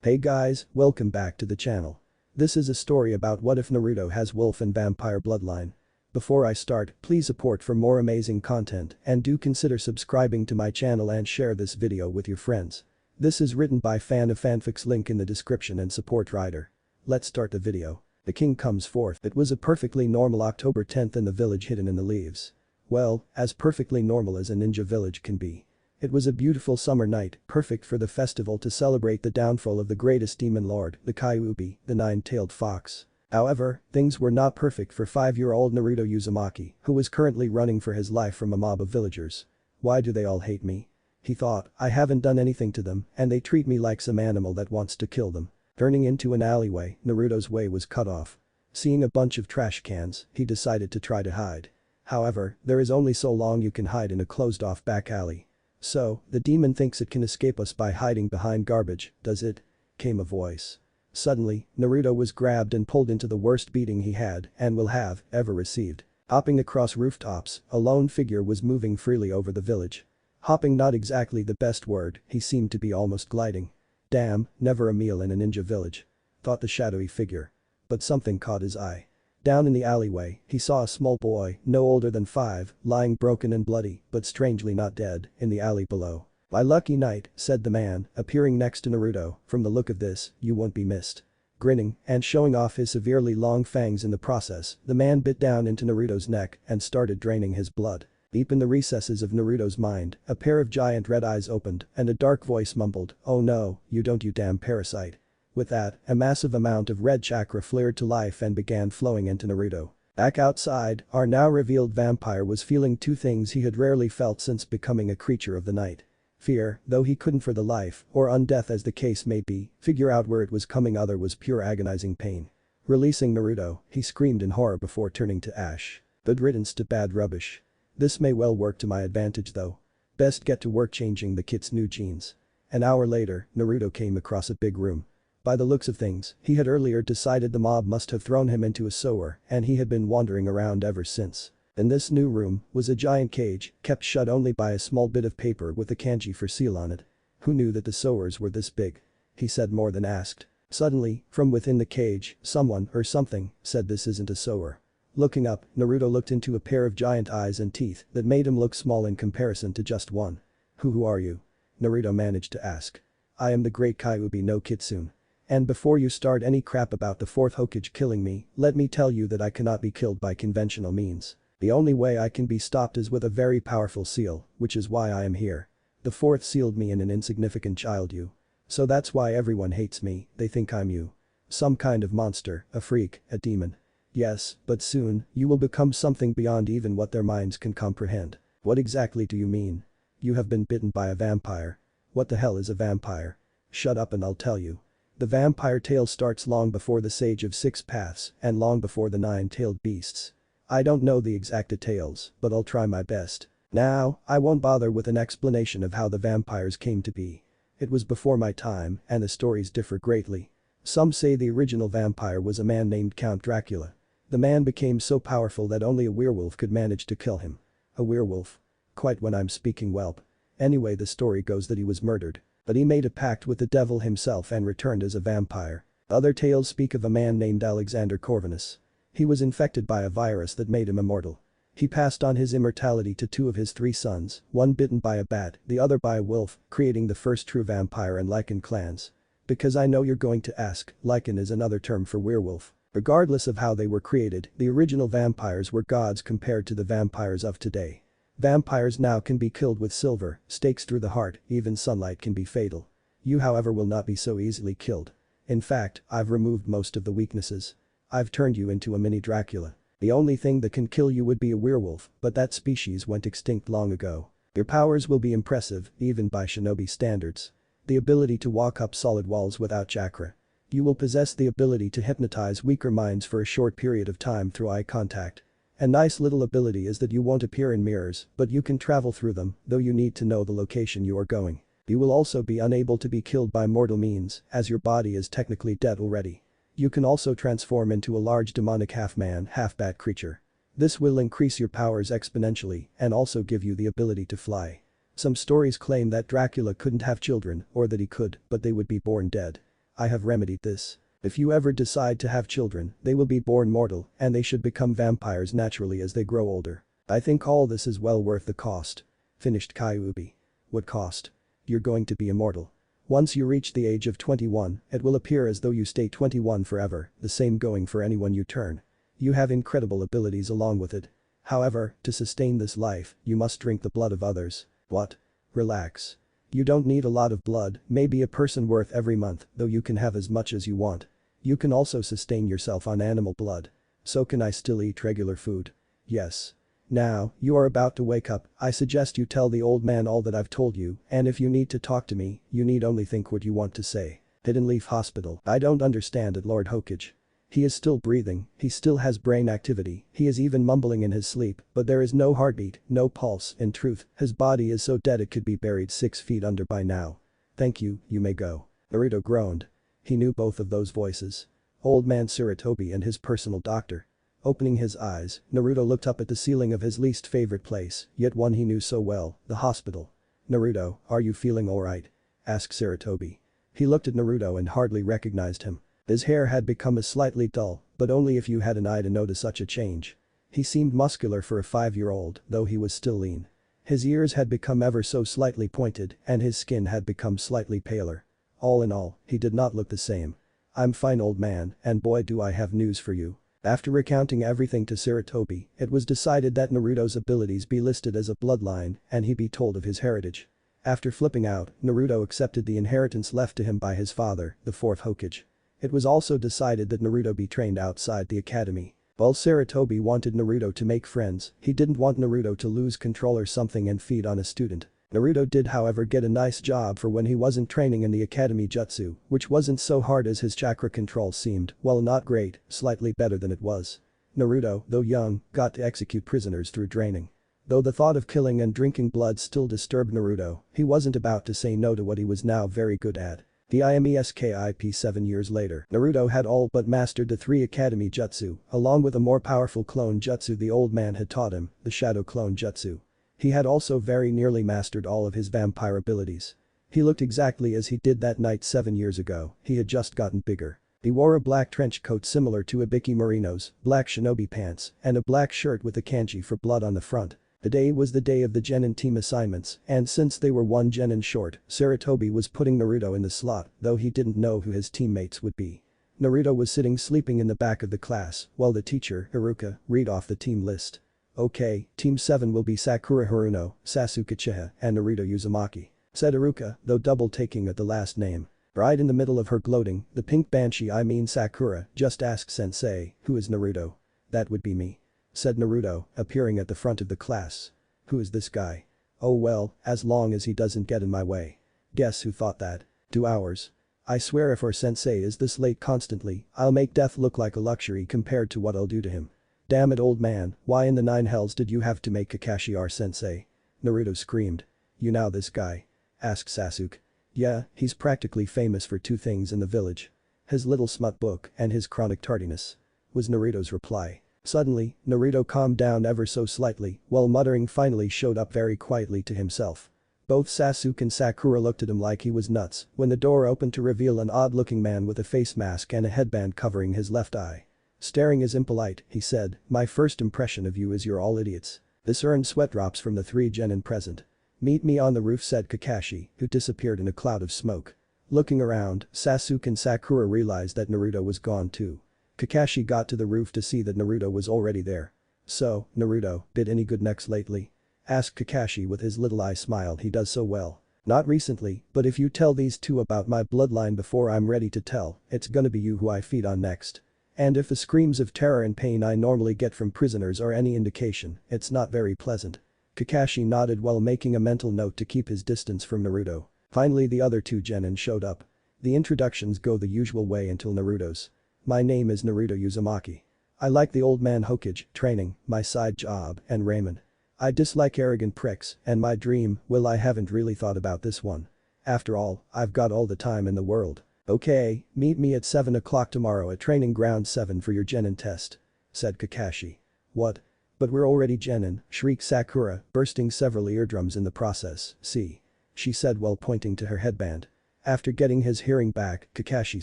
Hey guys, welcome back to the channel. This is a story about what if Naruto has wolf and vampire bloodline. Before I start, please support for more amazing content and do consider subscribing to my channel and share this video with your friends. This is written by fan of Fanfics, link in the description and support writer. Let's start the video. The king comes forth. It was a perfectly normal October 10th in the village hidden in the leaves. Well, as perfectly normal as a ninja village can be. It was a beautiful summer night, perfect for the festival to celebrate the downfall of the greatest demon lord, the Kyuubi, the nine-tailed fox. However, things were not perfect for 5-year-old Naruto Uzumaki, who was currently running for his life from a mob of villagers. Why do they all hate me? He thought, I haven't done anything to them, and they treat me like some animal that wants to kill them. Turning into an alleyway, Naruto's way was cut off. Seeing a bunch of trash cans, he decided to try to hide. However, there is only so long you can hide in a closed-off back alley. So, the demon thinks it can escape us by hiding behind garbage, does it? Came a voice. Suddenly, Naruto was grabbed and pulled into the worst beating he had and will have ever received. Hopping across rooftops, a lone figure was moving freely over the village. Hopping, not exactly the best word, he seemed to be almost gliding. Damn, never a meal in a ninja village. Thought the shadowy figure. But something caught his eye. Down in the alleyway, he saw a small boy, no older than 5, lying broken and bloody, but strangely not dead, in the alley below. By lucky night, said the man, appearing next to Naruto, from the look of this, you won't be missed. Grinning, and showing off his severely long fangs in the process, the man bit down into Naruto's neck and started draining his blood. Deep in the recesses of Naruto's mind, a pair of giant red eyes opened, and a dark voice mumbled, oh no, you don't, you damn parasite. With that, a massive amount of red chakra flared to life and began flowing into Naruto. Back outside, our now revealed vampire was feeling two things he had rarely felt since becoming a creature of the night. Fear, though he couldn't for the life, or undeath as the case may be, figure out where it was coming. Other was pure agonizing pain. Releasing Naruto, he screamed in horror before turning to ash. Good riddance to bad rubbish. This may well work to my advantage though. Best get to work changing the kid's new genes. An hour later, Naruto came across a big room. By the looks of things, he had earlier decided the mob must have thrown him into a sewer and he had been wandering around ever since. In this new room was a giant cage, kept shut only by a small bit of paper with a kanji for seal on it. Who knew that the sewers were this big? He said more than asked. Suddenly, from within the cage, someone or something said this isn't a sewer. Looking up, Naruto looked into a pair of giant eyes and teeth that made him look small in comparison to just one. Who are you? Naruto managed to ask. I am the great Kyuubi no Kitsune. And before you start any crap about the fourth Hokage killing me, let me tell you that I cannot be killed by conventional means. The only way I can be stopped is with a very powerful seal, which is why I am here. The fourth sealed me in an insignificant child you. So that's why everyone hates me, they think I'm you. Some kind of monster, a freak, a demon. Yes, but soon, you will become something beyond even what their minds can comprehend. What exactly do you mean? You have been bitten by a vampire. What the hell is a vampire? Shut up and I'll tell you. The vampire tale starts long before the Sage of Six Paths and long before the nine-tailed beasts. I don't know the exact details, but I'll try my best. Now, I won't bother with an explanation of how the vampires came to be. It was before my time and the stories differ greatly. Some say the original vampire was a man named Count Dracula. The man became so powerful that only a werewolf could manage to kill him. A werewolf? Quite when I'm speaking whelp. Anyway, the story goes that he was murdered. But he made a pact with the devil himself and returned as a vampire. Other tales speak of a man named Alexander Corvinus. He was infected by a virus that made him immortal. He passed on his immortality to 2 of his 3 sons, one bitten by a bat, the other by a wolf, creating the first true vampire and lichen clans. Because I know you're going to ask, lichen is another term for werewolf. Regardless of how they were created, the original vampires were gods compared to the vampires of today. Vampires now can be killed with silver, stakes through the heart, even sunlight can be fatal. You however will not be so easily killed. In fact, I've removed most of the weaknesses. I've turned you into a mini Dracula. The only thing that can kill you would be a werewolf, but that species went extinct long ago. Your powers will be impressive, even by shinobi standards. The ability to walk up solid walls without chakra. You will possess the ability to hypnotize weaker minds for a short period of time through eye contact. A nice little ability is that you won't appear in mirrors, but you can travel through them, though you need to know the location you are going. You will also be unable to be killed by mortal means, as your body is technically dead already. You can also transform into a large demonic half-man, half-bat creature. This will increase your powers exponentially and also give you the ability to fly. Some stories claim that Dracula couldn't have children, or that he could, but they would be born dead. I have remedied this. If you ever decide to have children, they will be born mortal and they should become vampires naturally as they grow older. I think all this is well worth the cost. Finished Kyuubi. What cost? You're going to be immortal. Once you reach the age of 21, it will appear as though you stay 21 forever, the same going for anyone you turn. You have incredible abilities along with it. However, to sustain this life, you must drink the blood of others. What? Relax. You don't need a lot of blood, maybe a person worth every month, though you can have as much as you want. You can also sustain yourself on animal blood. So can I still eat regular food? Yes. Now, you are about to wake up, I suggest you tell the old man all that I've told you, and if you need to talk to me, you need only think what you want to say. Hidden Leaf Hospital. I don't understand it, Lord Hokage. He is still breathing, he still has brain activity, he is even mumbling in his sleep, but there is no heartbeat, no pulse, in truth, his body is so dead it could be buried 6 feet under by now. Thank you, you may go. Naruto groaned. He knew both of those voices. Old man Sarutobi and his personal doctor. Opening his eyes, Naruto looked up at the ceiling of his least favorite place, yet one he knew so well, the hospital. Naruto, are you feeling alright? Asked Sarutobi. He looked at Naruto and hardly recognized him. His hair had become slightly dull, but only if you had an eye to notice such a change. He seemed muscular for a 5-year-old, though he was still lean. His ears had become ever so slightly pointed and his skin had become slightly paler. All in all, he did not look the same. I'm fine, old man, and boy do I have news for you. After recounting everything to Sarutobi, it was decided that Naruto's abilities be listed as a bloodline and he be told of his heritage. After flipping out, Naruto accepted the inheritance left to him by his father, the 4th Hokage. It was also decided that Naruto be trained outside the academy. While Sarutobi wanted Naruto to make friends, he didn't want Naruto to lose control or something and feed on a student. Naruto did however get a nice job for when he wasn't training in the academy jutsu, which wasn't so hard as his chakra control seemed, while not great, slightly better than it was. Naruto, though young, got to execute prisoners through draining. Though the thought of killing and drinking blood still disturbed Naruto, he wasn't about to say no to what he was now very good at. The IMESKIP 7 years later, Naruto had all but mastered the 3 academy jutsu, along with a more powerful clone jutsu the old man had taught him, the shadow clone jutsu. He had also very nearly mastered all of his vampire abilities. He looked exactly as he did that night 7 years ago, he had just gotten bigger. He wore a black trench coat similar to Ibiki Marino's, black shinobi pants, and a black shirt with a kanji for blood on the front. The day was the day of the genin team assignments, and since they were 1 genin short, Sarutobi was putting Naruto in the slot, though he didn't know who his teammates would be. Naruto was sitting sleeping in the back of the class, while the teacher, Iruka, read off the team list. Okay, Team 7 will be Sakura Haruno, Sasuke Uchiha, and Naruto Uzumaki, said Iruka, though double taking at the last name. Right in the middle of her gloating, the pink banshee Sakura, just asked sensei, who is Naruto? That would be me. Said Naruto, appearing at the front of the class. Who is this guy? Oh well, as long as he doesn't get in my way. Guess who thought that? 2 hours. I swear if our sensei is this late constantly, I'll make death look like a luxury compared to what I'll do to him. Damn it, old man, why in the 9 hells did you have to make Kakashi our sensei? Naruto screamed. You know this guy? Asked Sasuke. Yeah, he's practically famous for 2 things in the village. His little smut book and his chronic tardiness. Was Naruto's reply. Suddenly, Naruto calmed down ever so slightly, while muttering finally showed up very quietly to himself. Both Sasuke and Sakura looked at him like he was nuts when the door opened to reveal an odd-looking man with a face mask and a headband covering his left eye. Staring as impolite, he said, my first impression of you is you're all idiots. This earned sweat drops from the 3 genin present. Meet me on the roof, said Kakashi, who disappeared in a cloud of smoke. Looking around, Sasuke and Sakura realized that Naruto was gone too. Kakashi got to the roof to see that Naruto was already there. So, Naruto, bit any good necks lately? Asked Kakashi with his little eye smile he does so well. Not recently, but if you tell these 2 about my bloodline before I'm ready to tell, it's gonna be you who I feed on next. And if the screams of terror and pain I normally get from prisoners are any indication, it's not very pleasant. Kakashi nodded while making a mental note to keep his distance from Naruto. Finally the other 2 genin showed up. The introductions go the usual way until Naruto's. My name is Naruto Uzumaki. I like the old man Hokage, training, my side job, and ramen. I dislike arrogant pricks, and my dream, well I haven't really thought about this one. After all, I've got all the time in the world. Okay, meet me at 7 o'clock tomorrow at Training Ground 7 for your genin test. Said Kakashi. What? But we're already genin, shrieked Sakura, bursting several eardrums in the process, see. She said while pointing to her headband. After getting his hearing back, Kakashi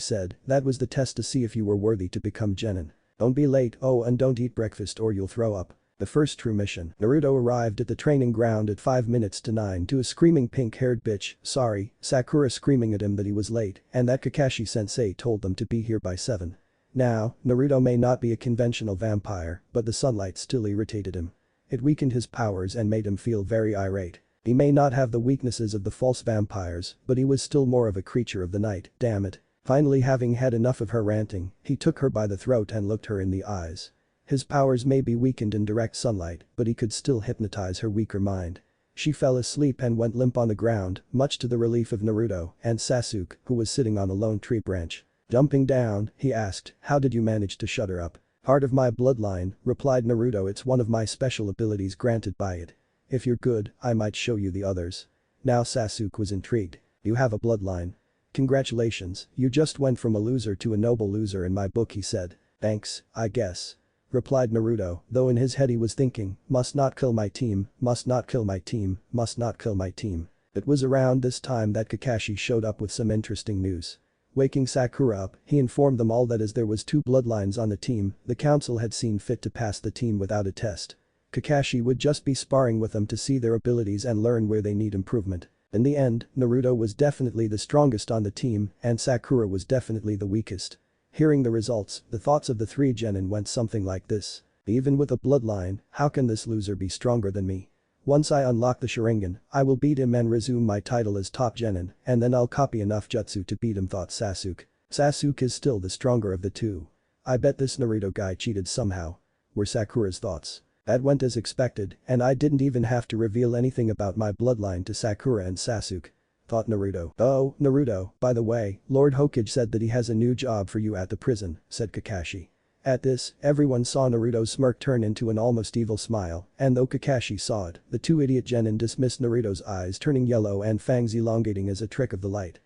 said, "That was the test to see if you were worthy to become genin. Don't be late, oh, and don't eat breakfast or you'll throw up." The first true mission. Naruto arrived at the training ground at 5 minutes to 9 to a screaming pink-haired bitch, sorry, Sakura screaming at him that he was late and that Kakashi-sensei told them to be here by 7. Now, Naruto may not be a conventional vampire, but the sunlight still irritated him. It weakened his powers and made him feel very irate. He may not have the weaknesses of the false vampires, but he was still more of a creature of the night, damn it. Finally, having had enough of her ranting, he took her by the throat and looked her in the eyes. His powers may be weakened in direct sunlight, but he could still hypnotize her weaker mind. She fell asleep and went limp on the ground, much to the relief of Naruto and Sasuke, who was sitting on a lone tree branch. Jumping down, he asked, "How did you manage to shut her up?" "Part of my bloodline," replied Naruto. "It's one of my special abilities granted by it. If you're good, I might show you the others." Now Sasuke was intrigued. "You have a bloodline. Congratulations, you just went from a loser to a noble loser in my book," he said. "Thanks, I guess," replied Naruto, though in his head he was thinking, must not kill my team, must not kill my team, must not kill my team. It was around this time that Kakashi showed up with some interesting news. Waking Sakura up, he informed them all that as there was 2 bloodlines on the team, the council had seen fit to pass the team without a test. Kakashi would just be sparring with them to see their abilities and learn where they need improvement. In the end, Naruto was definitely the strongest on the team and Sakura was definitely the weakest. Hearing the results, the thoughts of the 3 genin went something like this. Even with a bloodline, how can this loser be stronger than me? Once I unlock the Sharingan, I will beat him and resume my title as top genin, and then I'll copy enough jutsu to beat him, thought Sasuke. Sasuke is still the stronger of the 2. I bet this Naruto guy cheated somehow, were Sakura's thoughts. That went as expected, and I didn't even have to reveal anything about my bloodline to Sakura and Sasuke, thought Naruto. "Oh, Naruto, by the way, Lord Hokage said that he has a new job for you at the prison," said Kakashi. At this, everyone saw Naruto's smirk turn into an almost evil smile, and though Kakashi saw it, the 2 idiot genin dismissed Naruto's eyes turning yellow and fangs elongating as a trick of the light.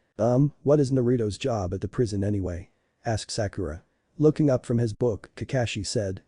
What is Naruto's job at the prison anyway?" asked Sakura. Looking up from his book, Kakashi said,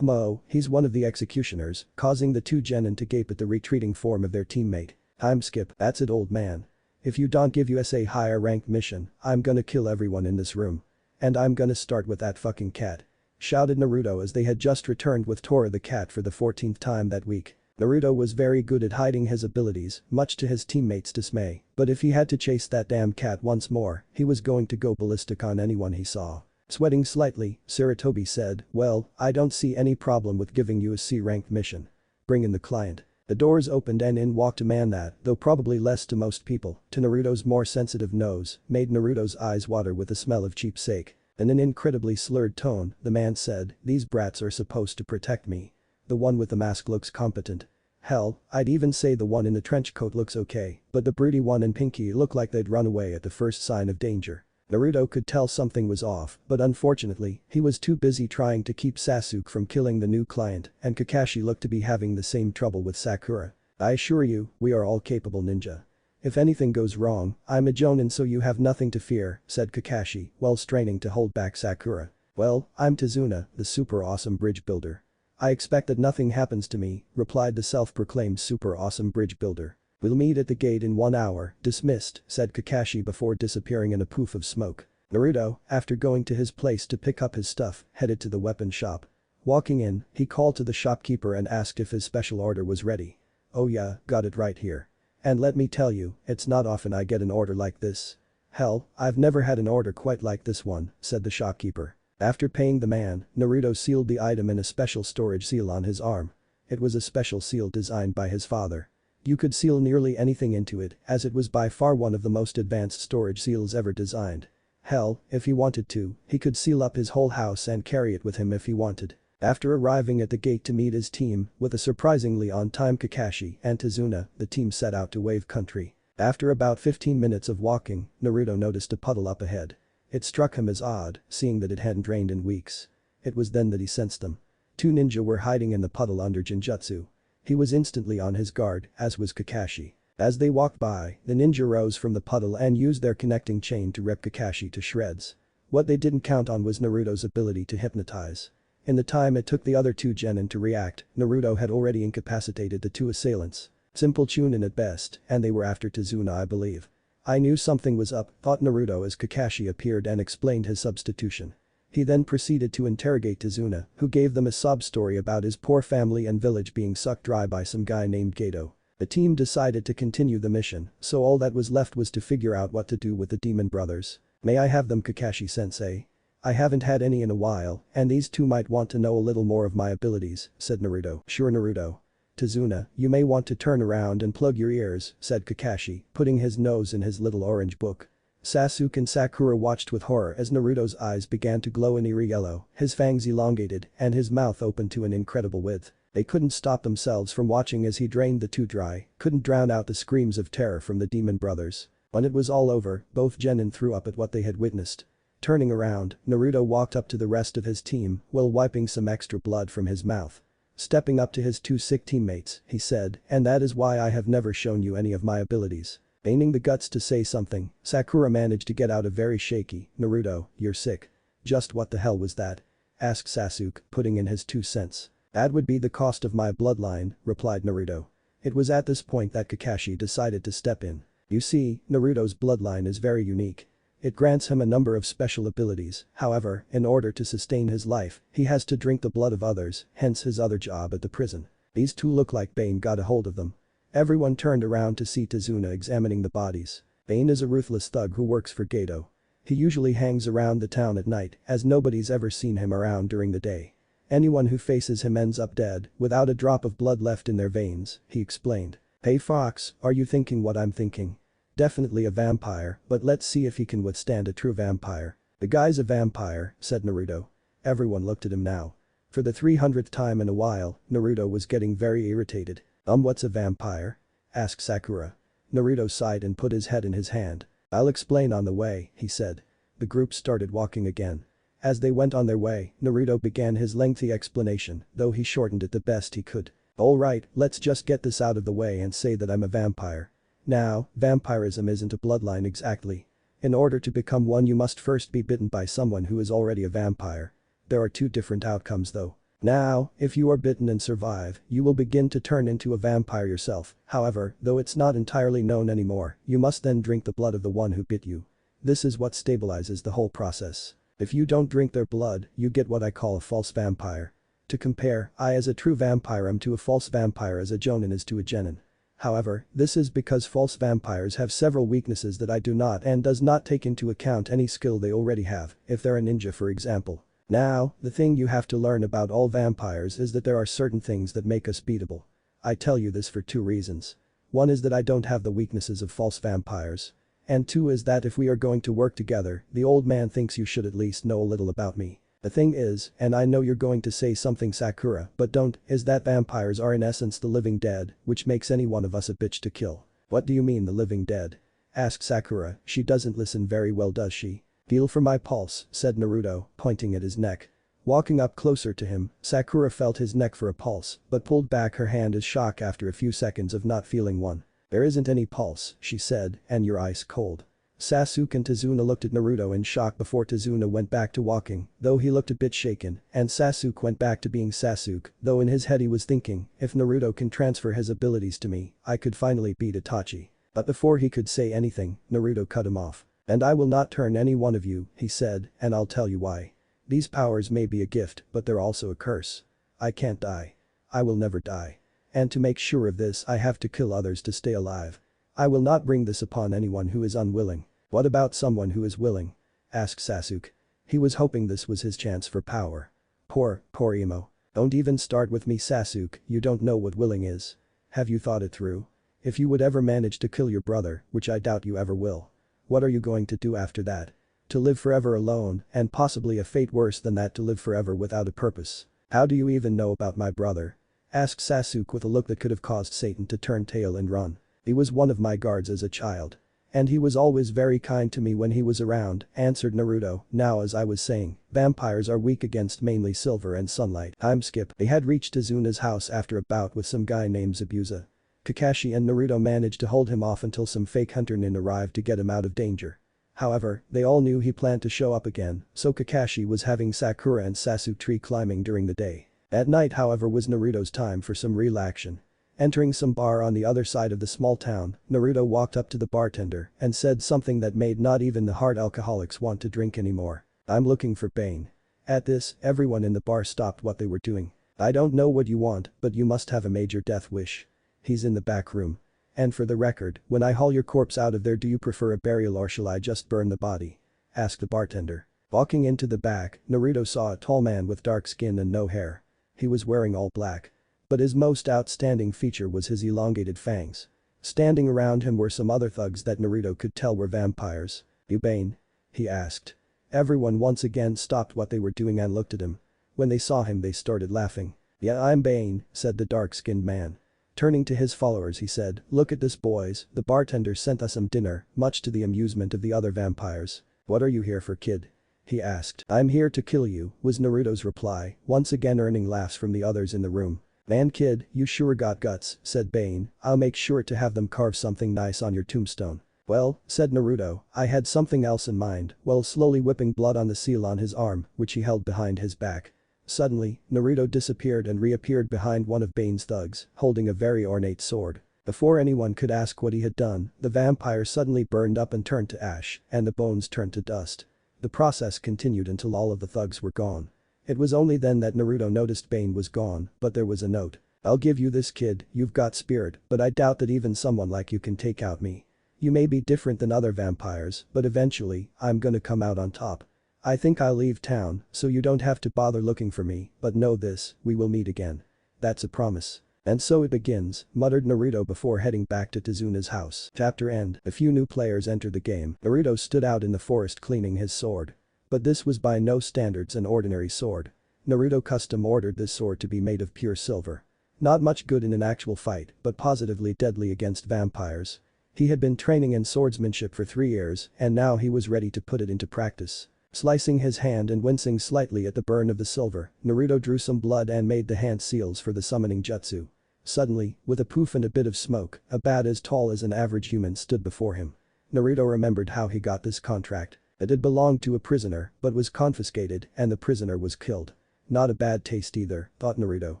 he's one of the executioners, causing the 2 genin to gape at the retreating form of their teammate. Time skip, that's it, old man. If you don't give us a higher ranked mission, I'm gonna kill everyone in this room. And I'm gonna start with that fucking cat," shouted Naruto as they had just returned with Tora the cat for the 14th time that week. Naruto was very good at hiding his abilities, much to his teammates' dismay, but if he had to chase that damn cat once more, he was going to go ballistic on anyone he saw. Sweating slightly, Sarutobi said, "Well, I don't see any problem with giving you a C-ranked mission. Bring in the client." The doors opened and in walked a man that, though probably less to most people, to Naruto's more sensitive nose, made Naruto's eyes water with the smell of cheap steak. In an incredibly slurred tone, the man said, "These brats are supposed to protect me. The one with the mask looks competent. Hell, I'd even say the one in the trench coat looks okay, but the broody one and Pinky look like they'd run away at the first sign of danger." Naruto could tell something was off, but unfortunately, he was too busy trying to keep Sasuke from killing the new client, and Kakashi looked to be having the same trouble with Sakura. "I assure you, we are all capable ninja. If anything goes wrong, I'm a Jonin so you have nothing to fear," said Kakashi, while straining to hold back Sakura. "Well, I'm Tazuna, the super awesome bridge builder. I expect that nothing happens to me," replied the self-proclaimed super awesome bridge builder. "We'll meet at the gate in 1 hour, dismissed," said Kakashi before disappearing in a poof of smoke. Naruto, after going to his place to pick up his stuff, headed to the weapon shop. Walking in, he called to the shopkeeper and asked if his special order was ready. "Oh yeah, got it right here. And let me tell you, it's not often I get an order like this." "Hell, I've never had an order quite like this one," said the shopkeeper. After paying the man, Naruto sealed the item in a special storage seal on his arm. It was a special seal designed by his father. You could seal nearly anything into it, as it was by far one of the most advanced storage seals ever designed. Hell, if he wanted to, he could seal up his whole house and carry it with him if he wanted. After arriving at the gate to meet his team, with a surprisingly on-time Kakashi and Tazuna, the team set out to Wave Country. After about 15 minutes of walking, Naruto noticed a puddle up ahead. It struck him as odd, seeing that it hadn't rained in weeks. It was then that he sensed them. 2 ninja were hiding in the puddle under Jinjutsu. He was instantly on his guard, as was Kakashi. As they walked by, the ninja rose from the puddle and used their connecting chain to rip Kakashi to shreds. What they didn't count on was Naruto's ability to hypnotize. In the time it took the other 2 genin to react, Naruto had already incapacitated the 2 assailants. Simple chunin at best, and they were after Tazuna, I believe. I knew something was up, thought Naruto as Kakashi appeared and explained his substitution. He then proceeded to interrogate Tazuna, who gave them a sob story about his poor family and village being sucked dry by some guy named Gato. The team decided to continue the mission, so all that was left was to figure out what to do with the demon brothers. May I have them, Kakashi-sensei? I haven't had any in a while, and these two might want to know a little more of my abilities, said Naruto. Sure, Naruto. Tazuna, you may want to turn around and plug your ears, said Kakashi, putting his nose in his little orange book. Sasuke and Sakura watched with horror as Naruto's eyes began to glow an eerie yellow, his fangs elongated, and his mouth opened to an incredible width. They couldn't stop themselves from watching as he drained the two dry, couldn't drown out the screams of terror from the demon brothers. When it was all over, both genin threw up at what they had witnessed. Turning around, Naruto walked up to the rest of his team while wiping some extra blood from his mouth. Stepping up to his two sick teammates, he said, and that is why I have never shown you any of my abilities. Gaining the guts to say something, Sakura managed to get out a very shaky, Naruto, you're sick. Just what the hell was that? Asked Sasuke, putting in his 2 cents. That would be the cost of my bloodline, replied Naruto. It was at this point that Kakashi decided to step in. You see, Naruto's bloodline is very unique. It grants him a number of special abilities, however, in order to sustain his life, he has to drink the blood of others, hence his other job at the prison. These two look like Bane got a hold of them. Everyone turned around to see Tazuna examining the bodies. Bane is a ruthless thug who works for Gato. He usually hangs around the town at night as nobody's ever seen him around during the day. Anyone who faces him ends up dead, without a drop of blood left in their veins, he explained. Hey Fox, are you thinking what I'm thinking? Definitely a vampire, but let's see if he can withstand a true vampire. The guy's a vampire, said Naruto. Everyone looked at him now. For the 300th time in a while, Naruto was getting very irritated. What's a vampire? Asked Sakura. Naruto sighed and put his head in his hand. I'll explain on the way, he said. The group started walking again. As they went on their way, Naruto began his lengthy explanation, though he shortened it the best he could. Alright, let's just get this out of the way and say that I'm a vampire. Now, vampirism isn't a bloodline exactly. In order to become one you must first be bitten by someone who is already a vampire. There are 2 different outcomes though. Now, if you are bitten and survive, you will begin to turn into a vampire yourself, however, though it's not entirely known anymore, you must then drink the blood of the one who bit you. This is what stabilizes the whole process. If you don't drink their blood, you get what I call a false vampire. To compare, I as a true vampire am to a false vampire as a jonin is to a genin. However, this is because false vampires have several weaknesses that I do not and does not take into account any skill they already have, if they're a ninja for example. Now, the thing you have to learn about all vampires is that there are certain things that make us beatable. I tell you this for 2 reasons. One is that I don't have the weaknesses of false vampires. And 2 is that if we are going to work together, the old man thinks you should at least know a little about me. The thing is, and I know you're going to say something Sakura, but don't, is that vampires are in essence the living dead, which makes any one of us a bitch to kill. What do you mean the living dead? Asked Sakura, she doesn't listen very well does she? Feel for my pulse, said Naruto, pointing at his neck. Walking up closer to him, Sakura felt his neck for a pulse, but pulled back her hand as shock after a few seconds of not feeling one. There isn't any pulse, she said, and you're ice cold. Sasuke and Tazuna looked at Naruto in shock before Tazuna went back to walking, though he looked a bit shaken, and Sasuke went back to being Sasuke, though in his head he was thinking, if Naruto can transfer his abilities to me, I could finally beat Itachi. But before he could say anything, Naruto cut him off. And I will not turn any one of you, he said, and I'll tell you why. These powers may be a gift, but they're also a curse. I can't die. I will never die. And to make sure of this I have to kill others to stay alive. I will not bring this upon anyone who is unwilling. What about someone who is willing? Asked Sasuke. He was hoping this was his chance for power. Poor emo. Don't even start with me Sasuke, you don't know what willing is. Have you thought it through? If you would ever manage to kill your brother, which I doubt you ever will. What are you going to do after that? To live forever alone, and possibly a fate worse than that to live forever without a purpose. How do you even know about my brother? Asked Sasuke with a look that could have caused Satan to turn tail and run. He was one of my guards as a child. And he was always very kind to me when he was around, answered Naruto. Now as I was saying, vampires are weak against mainly silver and sunlight. Time skip. They had reached Tazuna's house after a bout with some guy named Zabuza. Kakashi and Naruto managed to hold him off until some fake hunter nin arrived to get him out of danger. However, they all knew he planned to show up again, so Kakashi was having Sakura and Sasuke tree climbing during the day. At night however was Naruto's time for some real action. Entering some bar on the other side of the small town, Naruto walked up to the bartender and said something that made not even the hard alcoholics want to drink anymore. "I'm looking for Bane." At this, everyone in the bar stopped what they were doing. "I don't know what you want, but you must have a major death wish. He's in the back room. And for the record, when I haul your corpse out of there, do you prefer a burial or shall I just burn the body?" asked the bartender. Walking into the back, Naruto saw a tall man with dark skin and no hair. He was wearing all black. But his most outstanding feature was his elongated fangs. Standing around him were some other thugs that Naruto could tell were vampires. "You Bane?" he asked. Everyone once again stopped what they were doing and looked at him. When they saw him they started laughing. "Yeah, I'm Bane," said the dark-skinned man. Turning to his followers he said, "Look at this boys, the bartender sent us some dinner, much to the amusement of the other vampires." "What are you here for, kid?" he asked. "I'm here to kill you," was Naruto's reply, once again earning laughs from the others in the room. "Man kid, you sure got guts," said Bane. "I'll make sure to have them carve something nice on your tombstone." "Well," said Naruto, "I had something else in mind," while slowly whipping blood on the seal on his arm, which he held behind his back. Suddenly, Naruto disappeared and reappeared behind one of Bane's thugs, holding a very ornate sword. Before anyone could ask what he had done, the vampire suddenly burned up and turned to ash, and the bones turned to dust. The process continued until all of the thugs were gone. It was only then that Naruto noticed Bane was gone, but there was a note. "I'll give you this kid, you've got spirit, but I doubt that even someone like you can take out me. You may be different than other vampires, but eventually, I'm gonna come out on top. I think I'll leave town, so you don't have to bother looking for me, but know this, we will meet again. That's a promise." "And so it begins," muttered Naruto before heading back to Tezuna's house. Chapter end. A few new players entered the game. Naruto stood out in the forest cleaning his sword. But this was by no standards an ordinary sword. Naruto custom ordered this sword to be made of pure silver. Not much good in an actual fight, but positively deadly against vampires. He had been training in swordsmanship for 3 years, and now he was ready to put it into practice. Slicing his hand and wincing slightly at the burn of the silver, Naruto drew some blood and made the hand seals for the summoning jutsu. Suddenly, with a poof and a bit of smoke, a bat as tall as an average human stood before him. Naruto remembered how he got this contract. It had belonged to a prisoner, but was confiscated, and the prisoner was killed. Not a bad taste either, thought Naruto.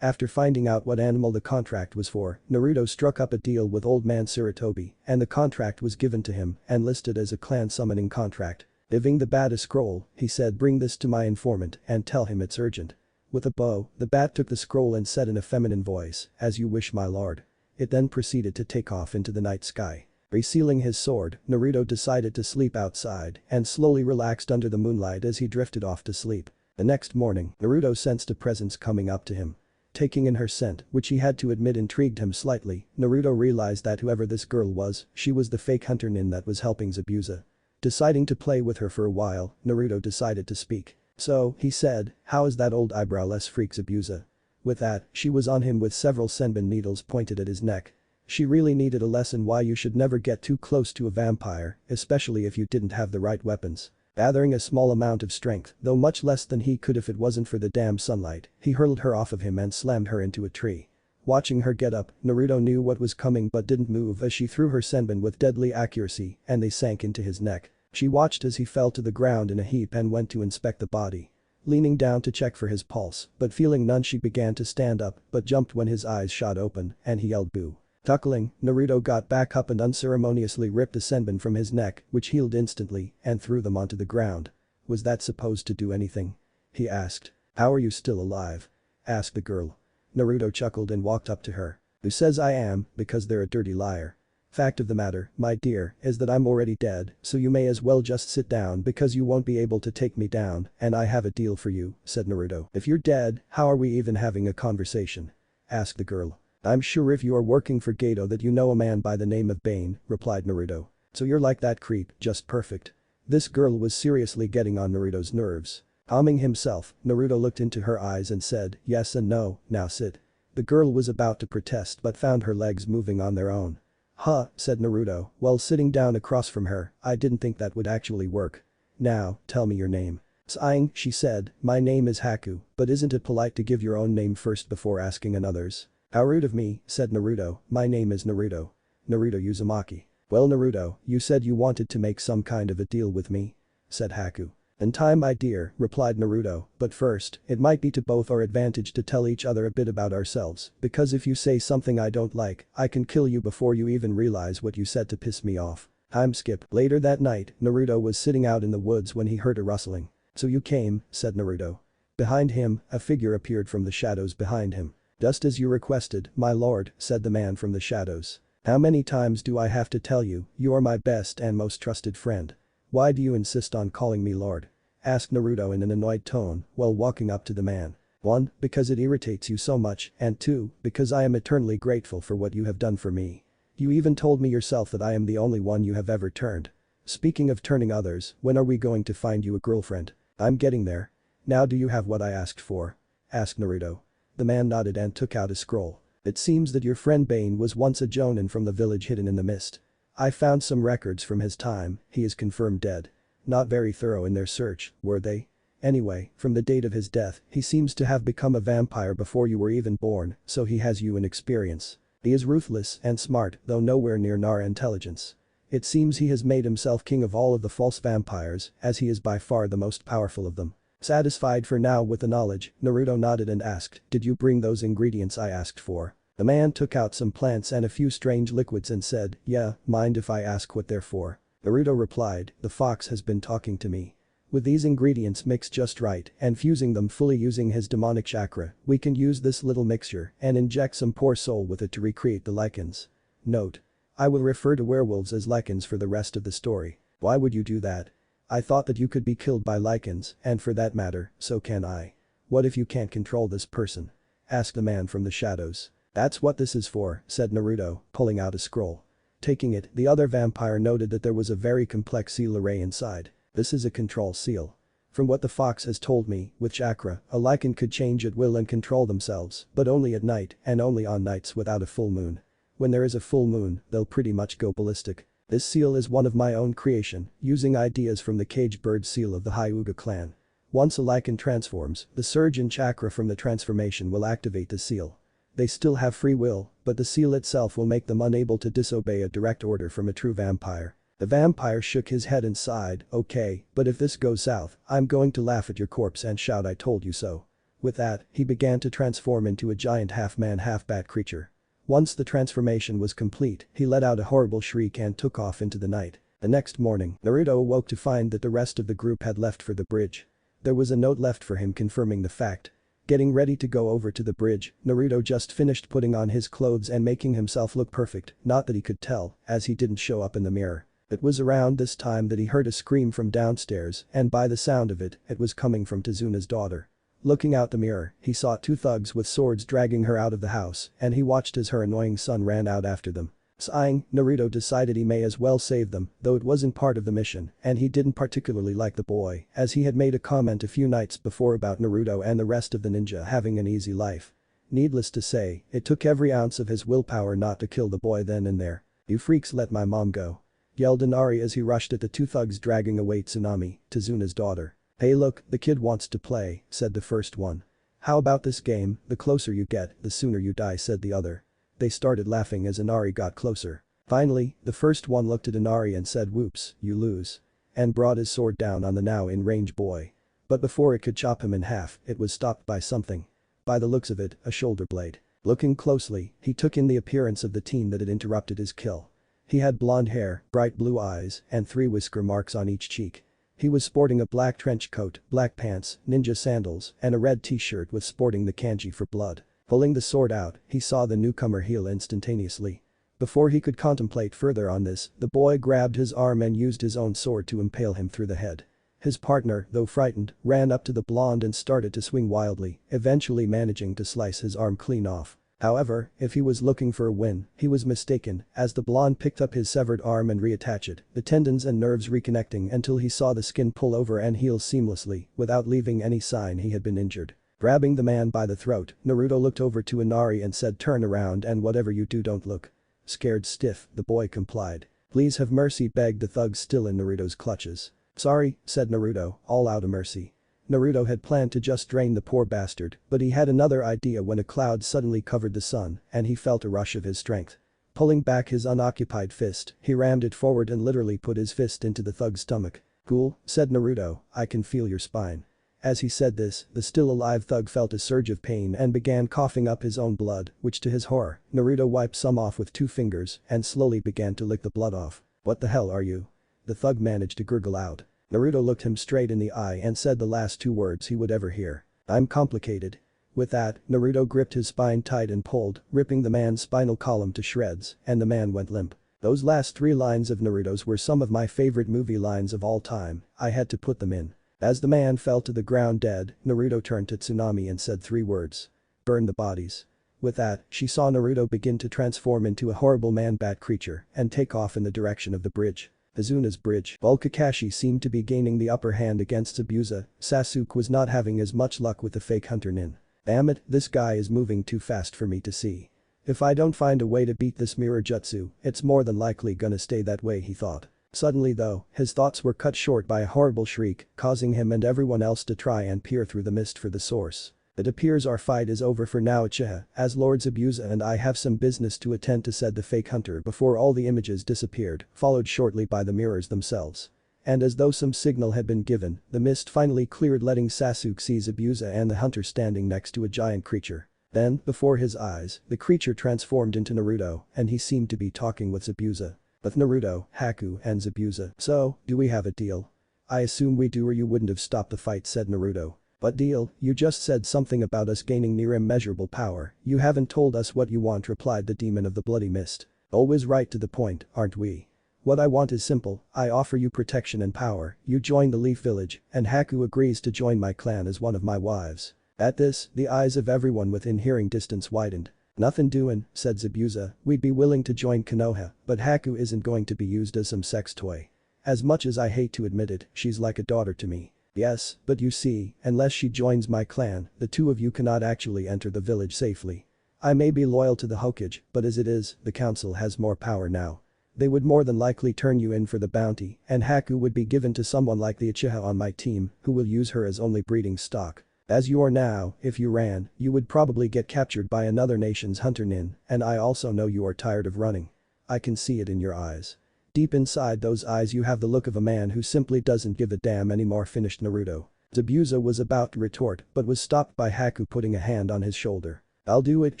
After finding out what animal the contract was for, Naruto struck up a deal with old man Sarutobi, and the contract was given to him and listed as a clan summoning contract. Giving the bat a scroll, he said, "Bring this to my informant and tell him it's urgent." With a bow, the bat took the scroll and said in a feminine voice, "As you wish, my lord." It then proceeded to take off into the night sky. Resealing his sword, Naruto decided to sleep outside and slowly relaxed under the moonlight as he drifted off to sleep. The next morning, Naruto sensed a presence coming up to him. Taking in her scent, which he had to admit intrigued him slightly, Naruto realized that whoever this girl was, she was the fake hunter nin that was helping Zabuza. Deciding to play with her for a while, Naruto decided to speak. "So," he said, "how is that old eyebrowless freak Zabuza?" With that, she was on him with several senbon needles pointed at his neck. She really needed a lesson why you should never get too close to a vampire, especially if you didn't have the right weapons. Gathering a small amount of strength, though much less than he could if it wasn't for the damn sunlight, he hurled her off of him and slammed her into a tree. Watching her get up, Naruto knew what was coming but didn't move as she threw her senbon with deadly accuracy and they sank into his neck. She watched as he fell to the ground in a heap and went to inspect the body. Leaning down to check for his pulse, but feeling none, she began to stand up but jumped when his eyes shot open and he yelled boo. Chuckling, Naruto got back up and unceremoniously ripped a senbon from his neck, which healed instantly, and threw them onto the ground. "Was that supposed to do anything?" he asked. "How are you still alive?" asked the girl. Naruto chuckled and walked up to her. "Who says I am, because they're a dirty liar. Fact of the matter, my dear, is that I'm already dead, so you may as well just sit down because you won't be able to take me down, and I have a deal for you," said Naruto. "If you're dead, how are we even having a conversation?" asked the girl. "I'm sure if you are working for Gato that you know a man by the name of Bane," replied Naruto. "So you're like that creep, just perfect." This girl was seriously getting on Naruto's nerves. Calming himself, Naruto looked into her eyes and said, "Yes and no, now sit." The girl was about to protest but found her legs moving on their own. "Huh," said Naruto, while sitting down across from her, "I didn't think that would actually work. Now, tell me your name." Sighing, she said, "My name is Haku, but isn't it polite to give your own name first before asking another's?" "How rude of me," said Naruto, "my name is Naruto. Naruto Uzumaki." "Well Naruto, you said you wanted to make some kind of a deal with me," said Haku. "In time, my dear," replied Naruto, "but first, it might be to both our advantage to tell each other a bit about ourselves, because if you say something I don't like, I can kill you before you even realize what you said to piss me off." Time skip. Later that night, Naruto was sitting out in the woods when he heard a rustling. "So you came," said Naruto. Behind him, a figure appeared from the shadows behind him. "Just as you requested, my lord," said the man from the shadows. "How many times do I have to tell you, you are my best and most trusted friend? Why do you insist on calling me lord?" asked Naruto in an annoyed tone while walking up to the man. "1. Because it irritates you so much, and 2. Because I am eternally grateful for what you have done for me. You even told me yourself that I am the only one you have ever turned. Speaking of turning others, when are we going to find you a girlfriend?" "I'm getting there. Now do you have what I asked for?" asked Naruto. The man nodded and took out a scroll. "It seems that your friend Bane was once a jonin from the village hidden in the mist. I found some records from his time, he is confirmed dead. Not very thorough in their search, were they? Anyway, from the date of his death, he seems to have become a vampire before you were even born, so he has you in experience. He is ruthless and smart, though nowhere near Nara intelligence. It seems he has made himself king of all of the false vampires, as he is by far the most powerful of them." Satisfied for now with the knowledge, Naruto nodded and asked, "Did you bring those ingredients I asked for?" The man took out some plants and a few strange liquids and said, "Yeah, mind if I ask what they're for?" Naruto replied, "The fox has been talking to me. With these ingredients mixed just right and fusing them fully using his demonic chakra, we can use this little mixture and inject some poor soul with it to recreate the lichens." Note: I will refer to werewolves as lichens for the rest of the story. Why would you do that? I thought that you could be killed by lichens, and for that matter, so can I. What if you can't control this person? Asked the man from the shadows. "That's what this is for," said Naruto, pulling out a scroll. Taking it, the other vampire noted that there was a very complex seal array inside. "This is a control seal. From what the fox has told me, with chakra, a lichen could change at will and control themselves, but only at night and only on nights without a full moon. When there is a full moon, they'll pretty much go ballistic. This seal is one of my own creation, using ideas from the caged bird seal of the Hyuga clan. Once a lichen transforms, the surge in chakra from the transformation will activate the seal. They still have free will, but the seal itself will make them unable to disobey a direct order from a true vampire." The vampire shook his head and sighed, "Okay, but if this goes south, I'm going to laugh at your corpse and shout I told you so." With that, he began to transform into a giant half-man half-bat creature. Once the transformation was complete, he let out a horrible shriek and took off into the night. The next morning, Naruto awoke to find that the rest of the group had left for the bridge. There was a note left for him confirming the fact. Getting ready to go over to the bridge, Naruto just finished putting on his clothes and making himself look perfect, not that he could tell, as he didn't show up in the mirror. It was around this time that he heard a scream from downstairs, and by the sound of it, it was coming from Tezuna's daughter. Looking out the mirror, he saw two thugs with swords dragging her out of the house, and he watched as her annoying son ran out after them. Sighing, Naruto decided he may as well save them, though it wasn't part of the mission, and he didn't particularly like the boy, as he had made a comment a few nights before about Naruto and the rest of the ninja having an easy life. Needless to say, it took every ounce of his willpower not to kill the boy then and there. "You freaks, let my mom go," yelled Inari as he rushed at the two thugs dragging away Tsunami, Tezuna's daughter. "Hey look, the kid wants to play," said the first one. "How about this game, the closer you get, the sooner you die," said the other. They started laughing as Inari got closer. Finally, the first one looked at Inari and said "Whoops, you lose," and brought his sword down on the now in-range boy. But before it could chop him in half, it was stopped by something. By the looks of it, a shoulder blade. Looking closely, he took in the appearance of the teen that had interrupted his kill. He had blonde hair, bright blue eyes, and 3 whisker marks on each cheek. He was sporting a black trench coat, black pants, ninja sandals, and a red t-shirt with sporting the kanji for blood. Pulling the sword out, he saw the newcomer heal instantaneously. Before he could contemplate further on this, the boy grabbed his arm and used his own sword to impale him through the head. His partner, though frightened, ran up to the blonde and started to swing wildly, eventually managing to slice his arm clean off. However, if he was looking for a win, he was mistaken, as the blonde picked up his severed arm and reattached it, the tendons and nerves reconnecting until he saw the skin pull over and heal seamlessly, without leaving any sign he had been injured. Grabbing the man by the throat, Naruto looked over to Inari and said, "Turn around and whatever you do don't look." Scared stiff, the boy complied. "Please have mercy," begged the thug still in Naruto's clutches. "Sorry," said Naruto, all out of mercy. Naruto had planned to just drain the poor bastard, but he had another idea when a cloud suddenly covered the sun and he felt a rush of his strength. Pulling back his unoccupied fist, he rammed it forward and literally put his fist into the thug's stomach. "Ghoul," said Naruto, "I can feel your spine." As he said this, the still-alive thug felt a surge of pain and began coughing up his own blood, which to his horror, Naruto wiped some off with 2 fingers and slowly began to lick the blood off. "What the hell are you?" the thug managed to gurgle out. Naruto looked him straight in the eye and said the last 2 words he would ever hear. "I'm complicated." With that, Naruto gripped his spine tight and pulled, ripping the man's spinal column to shreds, and the man went limp. Those last 3 lines of Naruto's were some of my favorite movie lines of all time, I had to put them in. As the man fell to the ground dead, Naruto turned to Tsunami and said 3 words. "Burn the bodies." With that, she saw Naruto begin to transform into a horrible man-bat creature and take off in the direction of the bridge. Azuna's bridge. While Kakashi seemed to be gaining the upper hand against Zabuza, Sasuke was not having as much luck with the fake hunter Nin. "Damn it, this guy is moving too fast for me to see. If I don't find a way to beat this mirror jutsu, it's more than likely gonna stay that way," he thought. Suddenly though, his thoughts were cut short by a horrible shriek, causing him and everyone else to try and peer through the mist for the source. "It appears our fight is over for now, Uchiha, as Lord Zabuza and I have some business to attend to," said the fake hunter before all the images disappeared, followed shortly by the mirrors themselves. And as though some signal had been given, the mist finally cleared, letting Sasuke see Zabuza and the hunter standing next to a giant creature. Then, before his eyes, the creature transformed into Naruto, and he seemed to be talking with Zabuza. "With Naruto, Haku, and Zabuza. So, do we have a deal?" "I assume we do or you wouldn't have stopped the fight," said Naruto. "What deal? You just said something about us gaining near immeasurable power. You haven't told us what you want," replied the demon of the bloody mist. "Always right to the point, aren't we? What I want is simple, I offer you protection and power, you join the Leaf Village, and Haku agrees to join my clan as one of my wives." At this, the eyes of everyone within hearing distance widened. "Nothing doing," said Zabuza, "we'd be willing to join Konoha, but Haku isn't going to be used as some sex toy. As much as I hate to admit it, she's like a daughter to me." "Yes, but you see, unless she joins my clan, the 2 of you cannot actually enter the village safely. I may be loyal to the Hokage, but as it is, the council has more power now. They would more than likely turn you in for the bounty, and Haku would be given to someone like the Uchiha on my team, who will use her as only breeding stock. As you are now, if you ran, you would probably get captured by another nation's hunter Nin, and I also know you are tired of running. I can see it in your eyes. Deep inside those eyes you have the look of a man who simply doesn't give a damn anymore," finished Naruto. Zabuza was about to retort but was stopped by Haku putting a hand on his shoulder. "I'll do it,"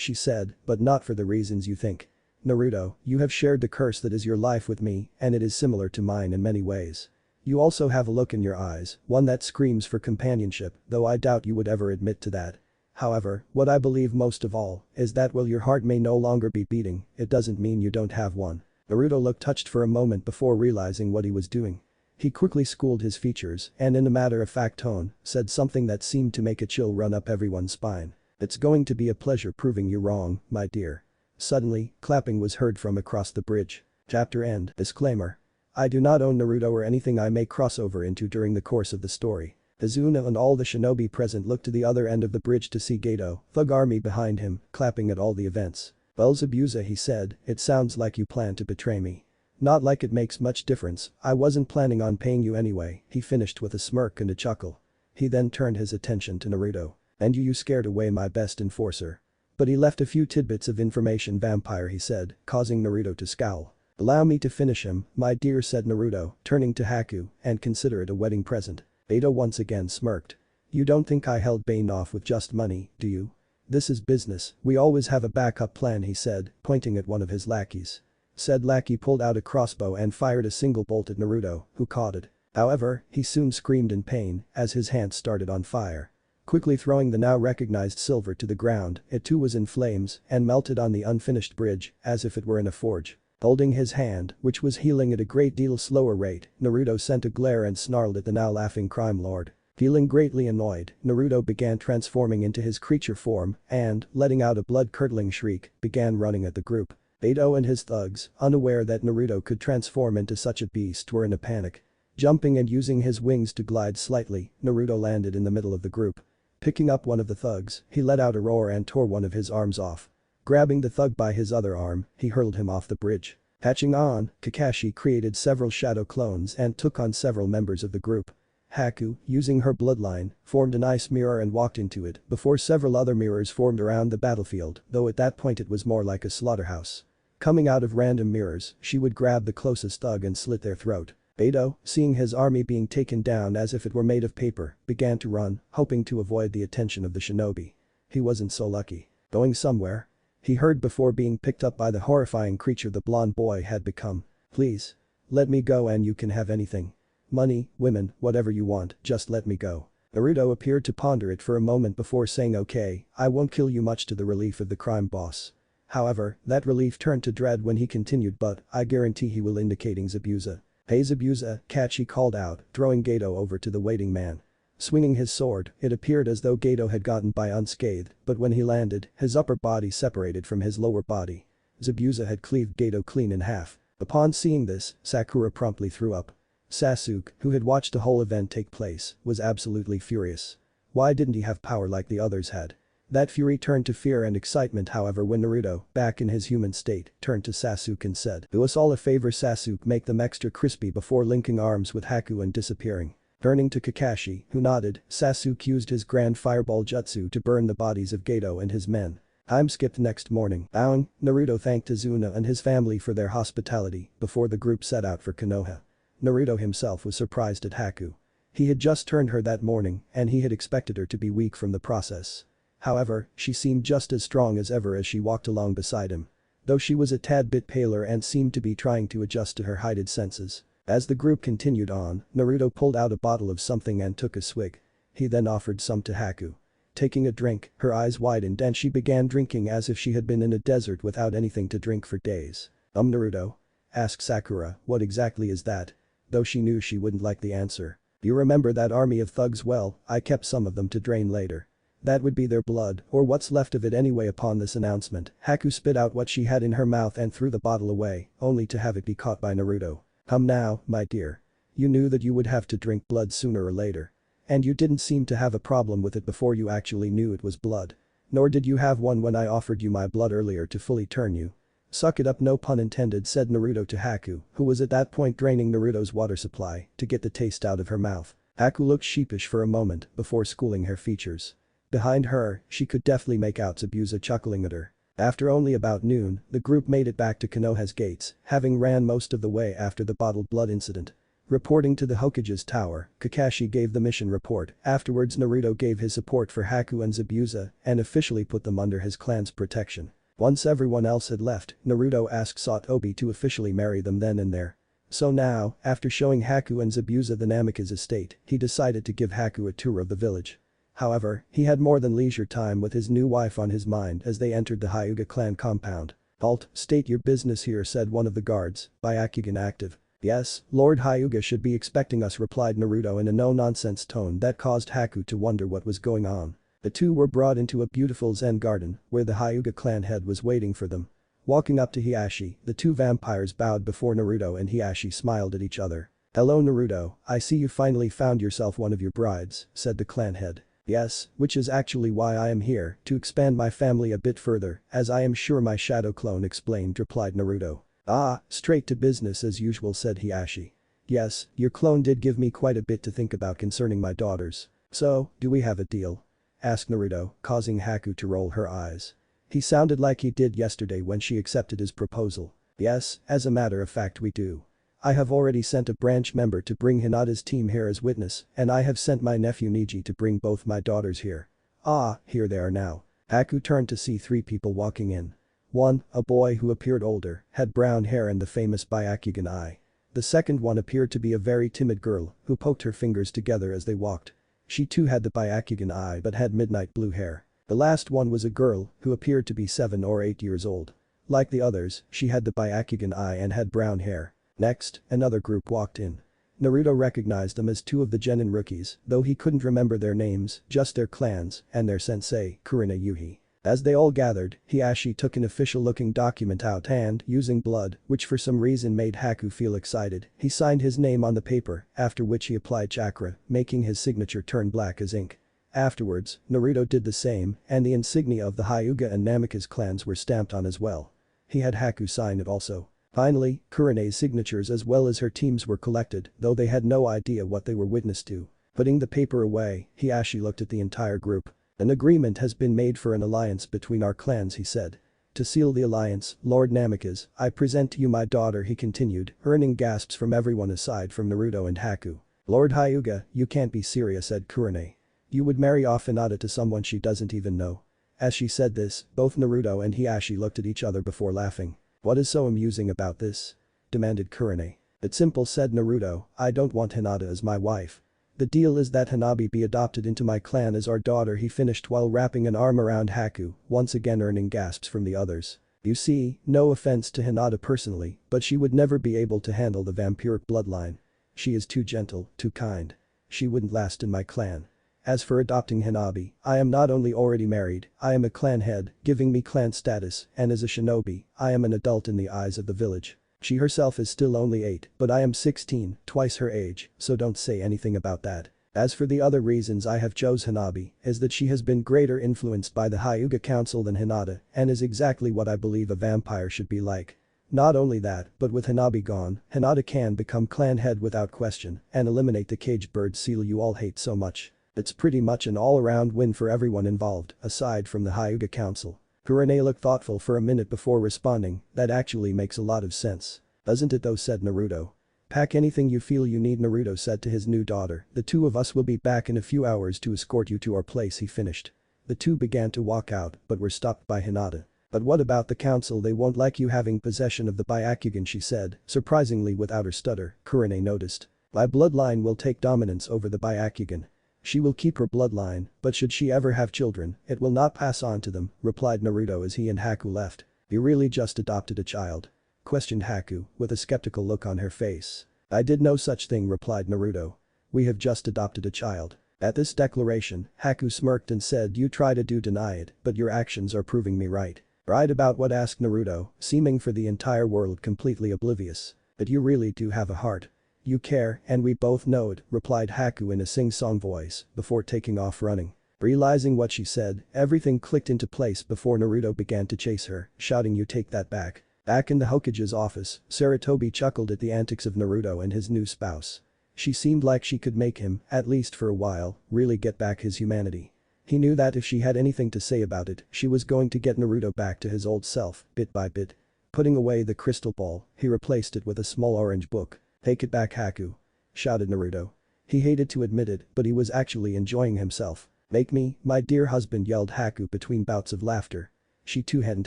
she said, "but not for the reasons you think. Naruto, you have shared the curse that is your life with me, and it is similar to mine in many ways. You also have a look in your eyes, one that screams for companionship, though I doubt you would ever admit to that. However, what I believe most of all is that while your heart may no longer be beating, it doesn't mean you don't have one." Naruto looked touched for a moment before realizing what he was doing. He quickly schooled his features and in a matter-of-fact tone, said something that seemed to make a chill run up everyone's spine. "It's going to be a pleasure proving you wrong, my dear." Suddenly, clapping was heard from across the bridge. Chapter end. Disclaimer. I do not own Naruto or anything I may cross over into during the course of the story. Azuna and all the shinobi present looked to the other end of the bridge to see Gato, thug army behind him, clapping at all the events. "Well Zabuza," he said, "it sounds like you plan to betray me. Not like it makes much difference, I wasn't planning on paying you anyway," he finished with a smirk and a chuckle. He then turned his attention to Naruto. "And you scared away my best enforcer. But he left a few tidbits of information, vampire," he said, causing Naruto to scowl. "Allow me to finish him, my dear," said Naruto, turning to Haku, "and consider it a wedding present." Gato once again smirked. "You don't think I held Bane off with just money, do you? This is business, we always have a backup plan," he said, pointing at one of his lackeys. Said lackey pulled out a crossbow and fired a single bolt at Naruto, who caught it. However, he soon screamed in pain as his hand started on fire. Quickly throwing the now recognized silver to the ground, it too was in flames and melted on the unfinished bridge as if it were in a forge. Holding his hand, which was healing at a great deal slower rate, Naruto sent a glare and snarled at the now laughing crime lord. Feeling greatly annoyed, Naruto began transforming into his creature form and, letting out a blood-curdling shriek, began running at the group. Gato and his thugs, unaware that Naruto could transform into such a beast, were in a panic. Jumping and using his wings to glide slightly, Naruto landed in the middle of the group. Picking up one of the thugs, he let out a roar and tore one of his arms off. Grabbing the thug by his other arm, he hurled him off the bridge. Hatching on, Kakashi created several shadow clones and took on several members of the group. Haku, using her bloodline, formed an ice mirror and walked into it before several other mirrors formed around the battlefield, though at that point it was more like a slaughterhouse. Coming out of random mirrors, she would grab the closest thug and slit their throat. Beidou, seeing his army being taken down as if it were made of paper, began to run, hoping to avoid the attention of the shinobi. He wasn't so lucky. Going somewhere? He heard before being picked up by the horrifying creature the blonde boy had become. Please. Let me go and you can have anything. Money, women, whatever you want, just let me go. Naruto appeared to ponder it for a moment before saying okay, I won't kill you, much to the relief of the crime boss. However, that relief turned to dread when he continued, but I guarantee he will, indicating Zabuza. Hey Zabuza, catch, he called out, throwing Gato over to the waiting man. Swinging his sword, it appeared as though Gato had gotten by unscathed, but when he landed, his upper body separated from his lower body. Zabuza had cleaved Gato clean in half. Upon seeing this, Sakura promptly threw up. Sasuke, who had watched the whole event take place, was absolutely furious. Why didn't he have power like the others had? That fury turned to fear and excitement, however, when Naruto, back in his human state, turned to Sasuke and said, "Do us all a favor, Sasuke, make them extra crispy," before linking arms with Haku and disappearing. Turning to Kakashi, who nodded, Sasuke used his grand fireball jutsu to burn the bodies of Gato and his men. Time skipped next morning. Bowing, Naruto thanked Izuna and his family for their hospitality before the group set out for Konoha. Naruto himself was surprised at Haku. He had just turned her that morning and he had expected her to be weak from the process. However, she seemed just as strong as ever as she walked along beside him. Though she was a tad bit paler and seemed to be trying to adjust to her heightened senses. As the group continued on, Naruto pulled out a bottle of something and took a swig. He then offered some to Haku. Taking a drink, her eyes widened and she began drinking as if she had been in a desert without anything to drink for days. Naruto?" asked Sakura, "what exactly is that?" Though she knew she wouldn't like the answer. "You remember that army of thugs? Well, I kept some of them to drain later. That would be their blood, or what's left of it anyway." Upon this announcement, Haku spit out what she had in her mouth and threw the bottle away, only to have it be caught by Naruto. "Come now, my dear. You knew that you would have to drink blood sooner or later. And you didn't seem to have a problem with it before you actually knew it was blood. Nor did you have one when I offered you my blood earlier to fully turn you. Suck it up, no pun intended," said Naruto to Haku, who was at that point draining Naruto's water supply to get the taste out of her mouth. Haku looked sheepish for a moment before schooling her features. Behind her, she could definitely make out Zabuza chuckling at her. After only about noon, the group made it back to Konoha's gates, having ran most of the way after the bottled blood incident. Reporting to the Hokage's tower, Kakashi gave the mission report. Afterwards, Naruto gave his support for Haku and Zabuza and officially put them under his clan's protection. Once everyone else had left, Naruto asked Satobi to officially marry them then and there. So now, after showing Haku and Zabuza the Namikaze estate, he decided to give Haku a tour of the village. However, he had more than leisure time with his new wife on his mind as they entered the Hyuga clan compound. "Halt, state your business here," said one of the guards, Byakugan active. "Yes, Lord Hyuga should be expecting us," replied Naruto in a no-nonsense tone that caused Haku to wonder what was going on. The two were brought into a beautiful Zen garden where the Hyuga clan head was waiting for them. Walking up to Hiashi, the two vampires bowed before Naruto and Hiashi smiled at each other. "Hello Naruto, I see you finally found yourself one of your brides," said the clan head. "Yes, which is actually why I am here, to expand my family a bit further, as I am sure my shadow clone explained," replied Naruto. "Ah, straight to business as usual," said Hiashi. "Yes, your clone did give me quite a bit to think about concerning my daughters. So, do we have a deal?" asked Naruto, causing Haku to roll her eyes. He sounded like he did yesterday when she accepted his proposal. "Yes, as a matter of fact we do. I have already sent a branch member to bring Hinata's team here as witness, and I have sent my nephew Niji to bring both my daughters here." "Ah, here they are now." Haku turned to see three people walking in. One, a boy who appeared older, had brown hair and the famous Byakugan eye. The second one appeared to be a very timid girl who poked her fingers together as they walked. She too had the Byakugan eye but had midnight blue hair. The last one was a girl who appeared to be 7 or 8 years old. Like the others, she had the Byakugan eye and had brown hair. Next, another group walked in. Naruto recognized them as two of the genin rookies, though he couldn't remember their names, just their clans and their sensei, Kurina Yuhi. As they all gathered, Hiashi took an official-looking document out and, using blood, which for some reason made Haku feel excited, he signed his name on the paper, after which he applied chakra, making his signature turn black as ink. Afterwards, Naruto did the same, and the insignia of the Hyuga and Namikaze clans were stamped on as well. He had Haku sign it also. Finally, Kurine's signatures as well as her team's were collected, though they had no idea what they were witness to. Putting the paper away, Hiashi looked at the entire group. "An agreement has been made for an alliance between our clans," he said. To seal the alliance, Lord Namikaze, I present to you my daughter, he continued, earning gasps from everyone aside from Naruto and Haku. Lord Hyuga, you can't be serious, said Kurone. You would marry off Hinata to someone she doesn't even know. As she said this, both Naruto and Hiashi looked at each other before laughing. What is so amusing about this? Demanded Kurone. It's simple, said Naruto, I don't want Hinata as my wife. The deal is that Hanabi be adopted into my clan as our daughter, he finished while wrapping an arm around Haku, once again earning gasps from the others. You see, no offense to Hinata personally, but she would never be able to handle the vampiric bloodline. She is too gentle, too kind. She wouldn't last in my clan. As for adopting Hanabi, I am not only already married, I am a clan head, giving me clan status, and as a shinobi, I am an adult in the eyes of the village. She herself is still only 8, but I am 16, twice her age, so don't say anything about that. As for the other reasons I have chose Hanabi, is that she has been greater influenced by the Hyuga Council than Hinata, and is exactly what I believe a vampire should be like. Not only that, but with Hanabi gone, Hinata can become clan head without question, and eliminate the caged bird seal you all hate so much. It's pretty much an all-around win for everyone involved, aside from the Hyuga Council. Kurone looked thoughtful for a minute before responding, that actually makes a lot of sense. Doesn't it though, said Naruto. Pack anything you feel you need, Naruto said to his new daughter, the two of us will be back in a few hours to escort you to our place, he finished. The two began to walk out, but were stopped by Hinata. But what about the council? They won't like you having possession of the Byakugan, she said, surprisingly without her stutter, Kurone noticed. My bloodline will take dominance over the Byakugan. She will keep her bloodline, but should she ever have children, it will not pass on to them, replied Naruto as he and Haku left. You really just adopted a child? Questioned Haku, with a skeptical look on her face. I did no such thing, replied Naruto. We have just adopted a child. At this declaration, Haku smirked and said, you try to deny it, but your actions are proving me right. Right about what? Asked Naruto, seeming for the entire world completely oblivious. But you really do have a heart. You care, and we both know it, replied Haku in a sing-song voice, before taking off running. Realizing what she said, everything clicked into place before Naruto began to chase her, shouting, you take that back. Back in the Hokage's office, Sarutobi chuckled at the antics of Naruto and his new spouse. She seemed like she could make him, at least for a while, really get back his humanity. He knew that if she had anything to say about it, she was going to get Naruto back to his old self, bit by bit. Putting away the crystal ball, he replaced it with a small orange book. Take it back, Haku. Shouted Naruto. He hated to admit it, but he was actually enjoying himself. Make me, my dear husband, yelled Haku between bouts of laughter. She too hadn't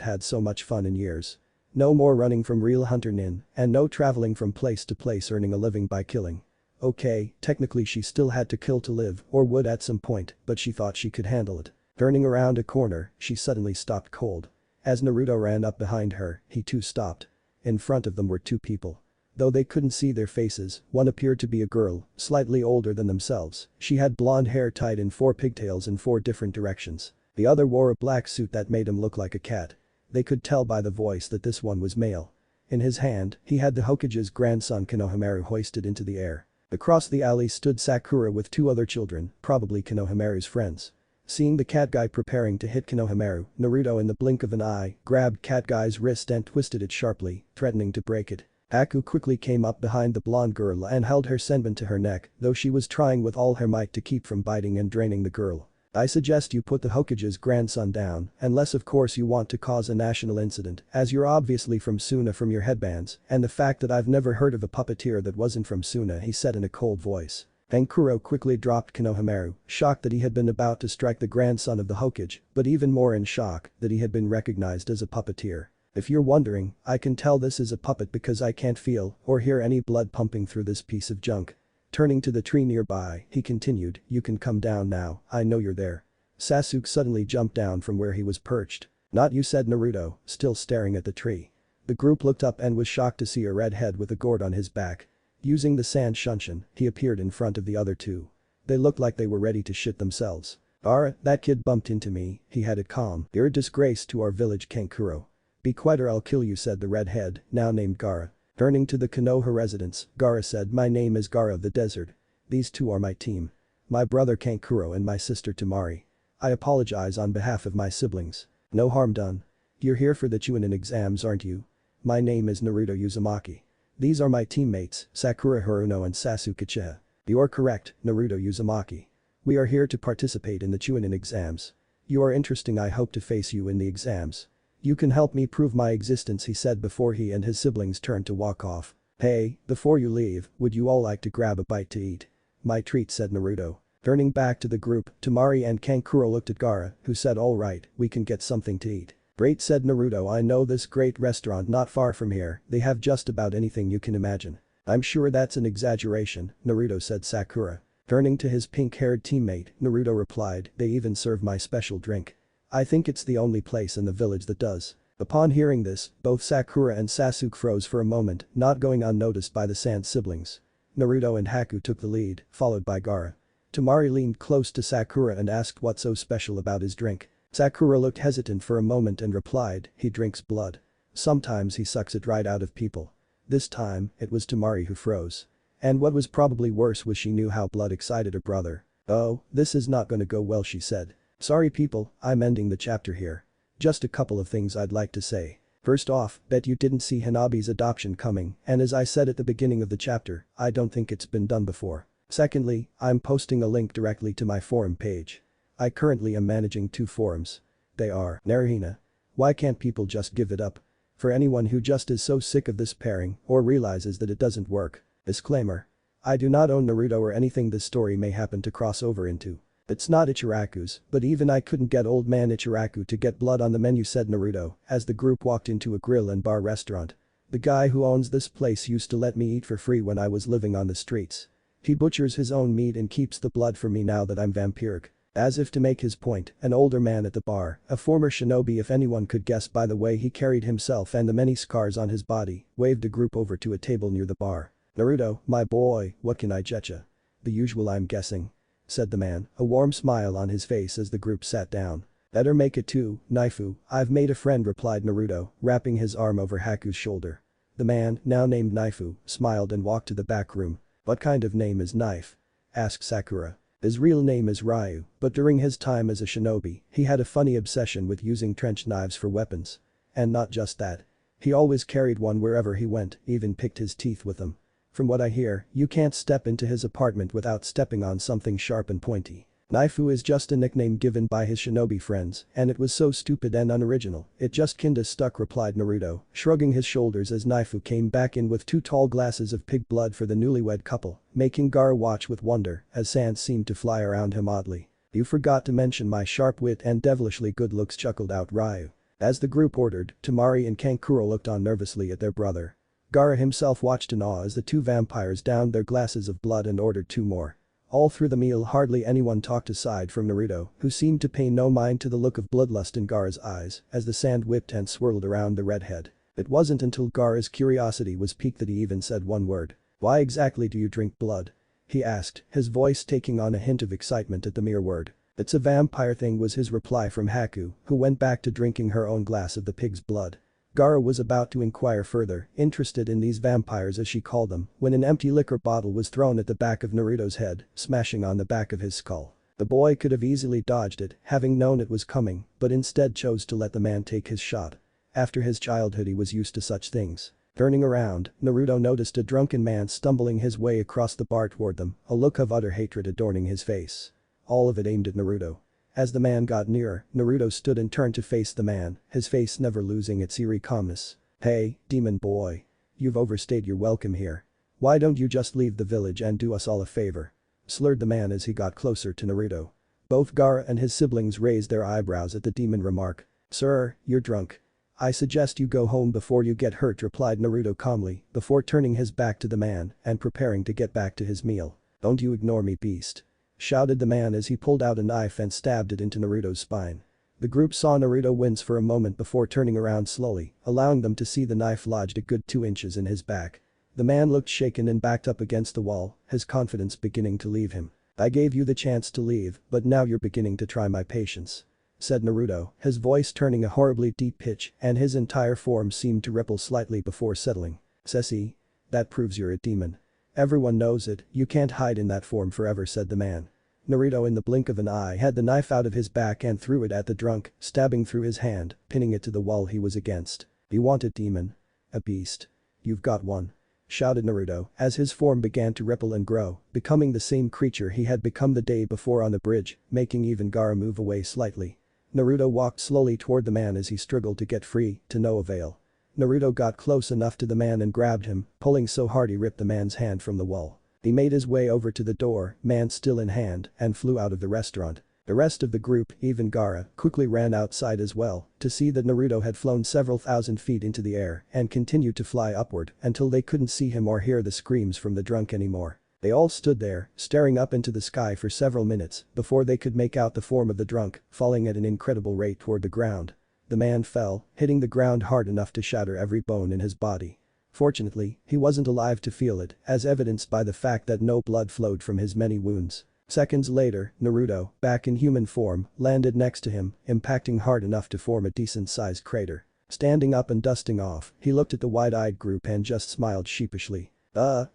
had so much fun in years. No more running from real hunter nin, and no traveling from place to place earning a living by killing. Okay, technically she still had to kill to live, or would at some point, but she thought she could handle it. Turning around a corner, she suddenly stopped cold. As Naruto ran up behind her, he too stopped. In front of them were two people. Though they couldn't see their faces, one appeared to be a girl, slightly older than themselves. She had blonde hair tied in 4 pigtails in 4 different directions. The other wore a black suit that made him look like a cat. They could tell by the voice that this one was male. In his hand, he had the Hokage's grandson Konohamaru hoisted into the air. Across the alley stood Sakura with 2 other children, probably Konohamaru's friends. Seeing the cat guy preparing to hit Konohamaru, Naruto in the blink of an eye grabbed cat guy's wrist and twisted it sharply, threatening to break it. Haku quickly came up behind the blonde girl and held her senbon to her neck, though she was trying with all her might to keep from biting and draining the girl. I suggest you put the Hokage's grandson down, unless of course you want to cause a national incident, as you're obviously from Suna from your headbands, and the fact that I've never heard of a puppeteer that wasn't from Suna, he said in a cold voice. Kuro quickly dropped Konohamaru, shocked that he had been about to strike the grandson of the Hokage, but even more in shock that he had been recognized as a puppeteer. If you're wondering, I can tell this is a puppet because I can't feel or hear any blood pumping through this piece of junk. Turning to the tree nearby, he continued, you can come down now, I know you're there. Sasuke suddenly jumped down from where he was perched. Not you, said Naruto, still staring at the tree. The group looked up and was shocked to see a red head with a gourd on his back. Using the sand shunshin, he appeared in front of the other two. They looked like they were ready to shit themselves. That kid bumped into me, he had it calm. You're a disgrace to our village, Kankuro. Be quiet or I'll kill you, said the redhead, now named Gaara. Turning to the Konoha residents, Gaara said, my name is Gaara of the desert. These two are my team. My brother Kankuro and my sister Temari. I apologize on behalf of my siblings. No harm done. You're here for the Chunin exams, aren't you? My name is Naruto Uzumaki. These are my teammates, Sakura Haruno and Sasuke Uchiha. You're correct, Naruto Uzumaki. We are here to participate in the Chunin exams. You are interesting, I hope to face you in the exams. You can help me prove my existence, he said before he and his siblings turned to walk off. Hey, before you leave, would you all like to grab a bite to eat? My treat, said Naruto. Turning back to the group, Temari and Kankuro looked at Gaara, who said alright, we can get something to eat. Great, said Naruto, I know this great restaurant not far from here, they have just about anything you can imagine. I'm sure that's an exaggeration, Naruto, said Sakura. Turning to his pink-haired teammate, Naruto replied, they even serve my special drink. I think it's the only place in the village that does. Upon hearing this, both Sakura and Sasuke froze for a moment, not going unnoticed by the Sand siblings. Naruto and Haku took the lead, followed by Gaara. Temari leaned close to Sakura and asked what's so special about his drink. Sakura looked hesitant for a moment and replied, he drinks blood. Sometimes he sucks it right out of people. This time, it was Temari who froze. And what was probably worse was she knew how blood excited her brother. Oh, this is not gonna go well, she said. Sorry people, I'm ending the chapter here. Just a couple of things I'd like to say. First off, bet you didn't see Hanabi's adoption coming, and as I said at the beginning of the chapter, I don't think it's been done before. Secondly, I'm posting a link directly to my forum page. I currently am managing 2 forums. They are Naruhina. Why can't people just give it up? For anyone who just is so sick of this pairing or realizes that it doesn't work. Disclaimer. I do not own Naruto or anything this story may happen to cross over into. It's not Ichiraku's, but even I couldn't get old man Ichiraku to get blood on the menu, said Naruto as the group walked into a grill and bar restaurant. The guy who owns this place used to let me eat for free when I was living on the streets. He butchers his own meat and keeps the blood for me now that I'm vampiric. As if to make his point, an older man at the bar, a former shinobi if anyone could guess by the way he carried himself and the many scars on his body, waved a group over to a table near the bar. Naruto, my boy, what can I getcha? The usual, I'm guessing, said the man, a warm smile on his face as the group sat down. Better make it 2, Naifu, I've made a friend, replied Naruto, wrapping his arm over Haku's shoulder. The man, now named Naifu, smiled and walked to the back room. What kind of name is Knife? Asked Sakura. His real name is Ryu, but during his time as a shinobi, he had a funny obsession with using trench knives for weapons. And not just that. He always carried one wherever he went, even picked his teeth with them. From what I hear, you can't step into his apartment without stepping on something sharp and pointy. Naifu is just a nickname given by his shinobi friends, and it was so stupid and unoriginal, it just kinda stuck, replied Naruto, shrugging his shoulders as Naifu came back in with 2 tall glasses of pig blood for the newlywed couple, making Gaara watch with wonder as sand seemed to fly around him oddly. You forgot to mention my sharp wit and devilishly good looks, chuckled out Ryu. As the group ordered, Temari and Kankuro looked on nervously at their brother. Gaara himself watched in awe as the 2 vampires downed their glasses of blood and ordered 2 more. All through the meal hardly anyone talked aside from Naruto, who seemed to pay no mind to the look of bloodlust in Gaara's eyes as the sand whipped and swirled around the redhead. It wasn't until Gaara's curiosity was piqued that he even said one word. Why exactly do you drink blood? He asked, his voice taking on a hint of excitement at the mere word. It's a vampire thing, was his reply from Haku, who went back to drinking her own glass of the pig's blood. Gaara was about to inquire further, interested in these vampires as she called them, when an empty liquor bottle was thrown at the back of Naruto's head, smashing on the back of his skull. The boy could have easily dodged it, having known it was coming, but instead chose to let the man take his shot. After his childhood he was used to such things. Turning around, Naruto noticed a drunken man stumbling his way across the bar toward them, a look of utter hatred adorning his face. All of it aimed at Naruto. As the man got nearer, Naruto stood and turned to face the man, his face never losing its eerie calmness. Hey, demon boy. You've overstayed your welcome here. Why don't you just leave the village and do us all a favor? Slurred the man as he got closer to Naruto. Both Gaara and his siblings raised their eyebrows at the demon remark. Sir, you're drunk. I suggest you go home before you get hurt, replied Naruto calmly, before turning his back to the man and preparing to get back to his meal. Don't you ignore me, beast. Shouted the man as he pulled out a knife and stabbed it into Naruto's spine. The group saw Naruto wince for a moment before turning around slowly, allowing them to see the knife lodged a good 2 inches in his back. The man looked shaken and backed up against the wall, his confidence beginning to leave him. I gave you the chance to leave, but now you're beginning to try my patience, said Naruto, his voice turning a horribly deep pitch and his entire form seemed to ripple slightly before settling. Ceci? That proves you're a demon. Everyone knows it, you can't hide in that form forever, said the man. Naruto in the blink of an eye had the knife out of his back and threw it at the drunk, stabbing through his hand, pinning it to the wall he was against. You want it, demon? A beast. You've got one. Shouted Naruto as his form began to ripple and grow, becoming the same creature he had become the day before on the bridge, making even Gaara move away slightly. Naruto walked slowly toward the man as he struggled to get free, to no avail. Naruto got close enough to the man and grabbed him, pulling so hard he ripped the man's hand from the wall. He made his way over to the door, man still in hand, and flew out of the restaurant. The rest of the group, even Gaara, quickly ran outside as well to see that Naruto had flown several thousand feet into the air and continued to fly upward until they couldn't see him or hear the screams from the drunk anymore. They all stood there, staring up into the sky for several minutes before they could make out the form of the drunk, falling at an incredible rate toward the ground. The man fell, hitting the ground hard enough to shatter every bone in his body. Fortunately, he wasn't alive to feel it, as evidenced by the fact that no blood flowed from his many wounds. Seconds later, Naruto, back in human form, landed next to him, impacting hard enough to form a decent-sized crater. Standing up and dusting off, he looked at the wide-eyed group and just smiled sheepishly.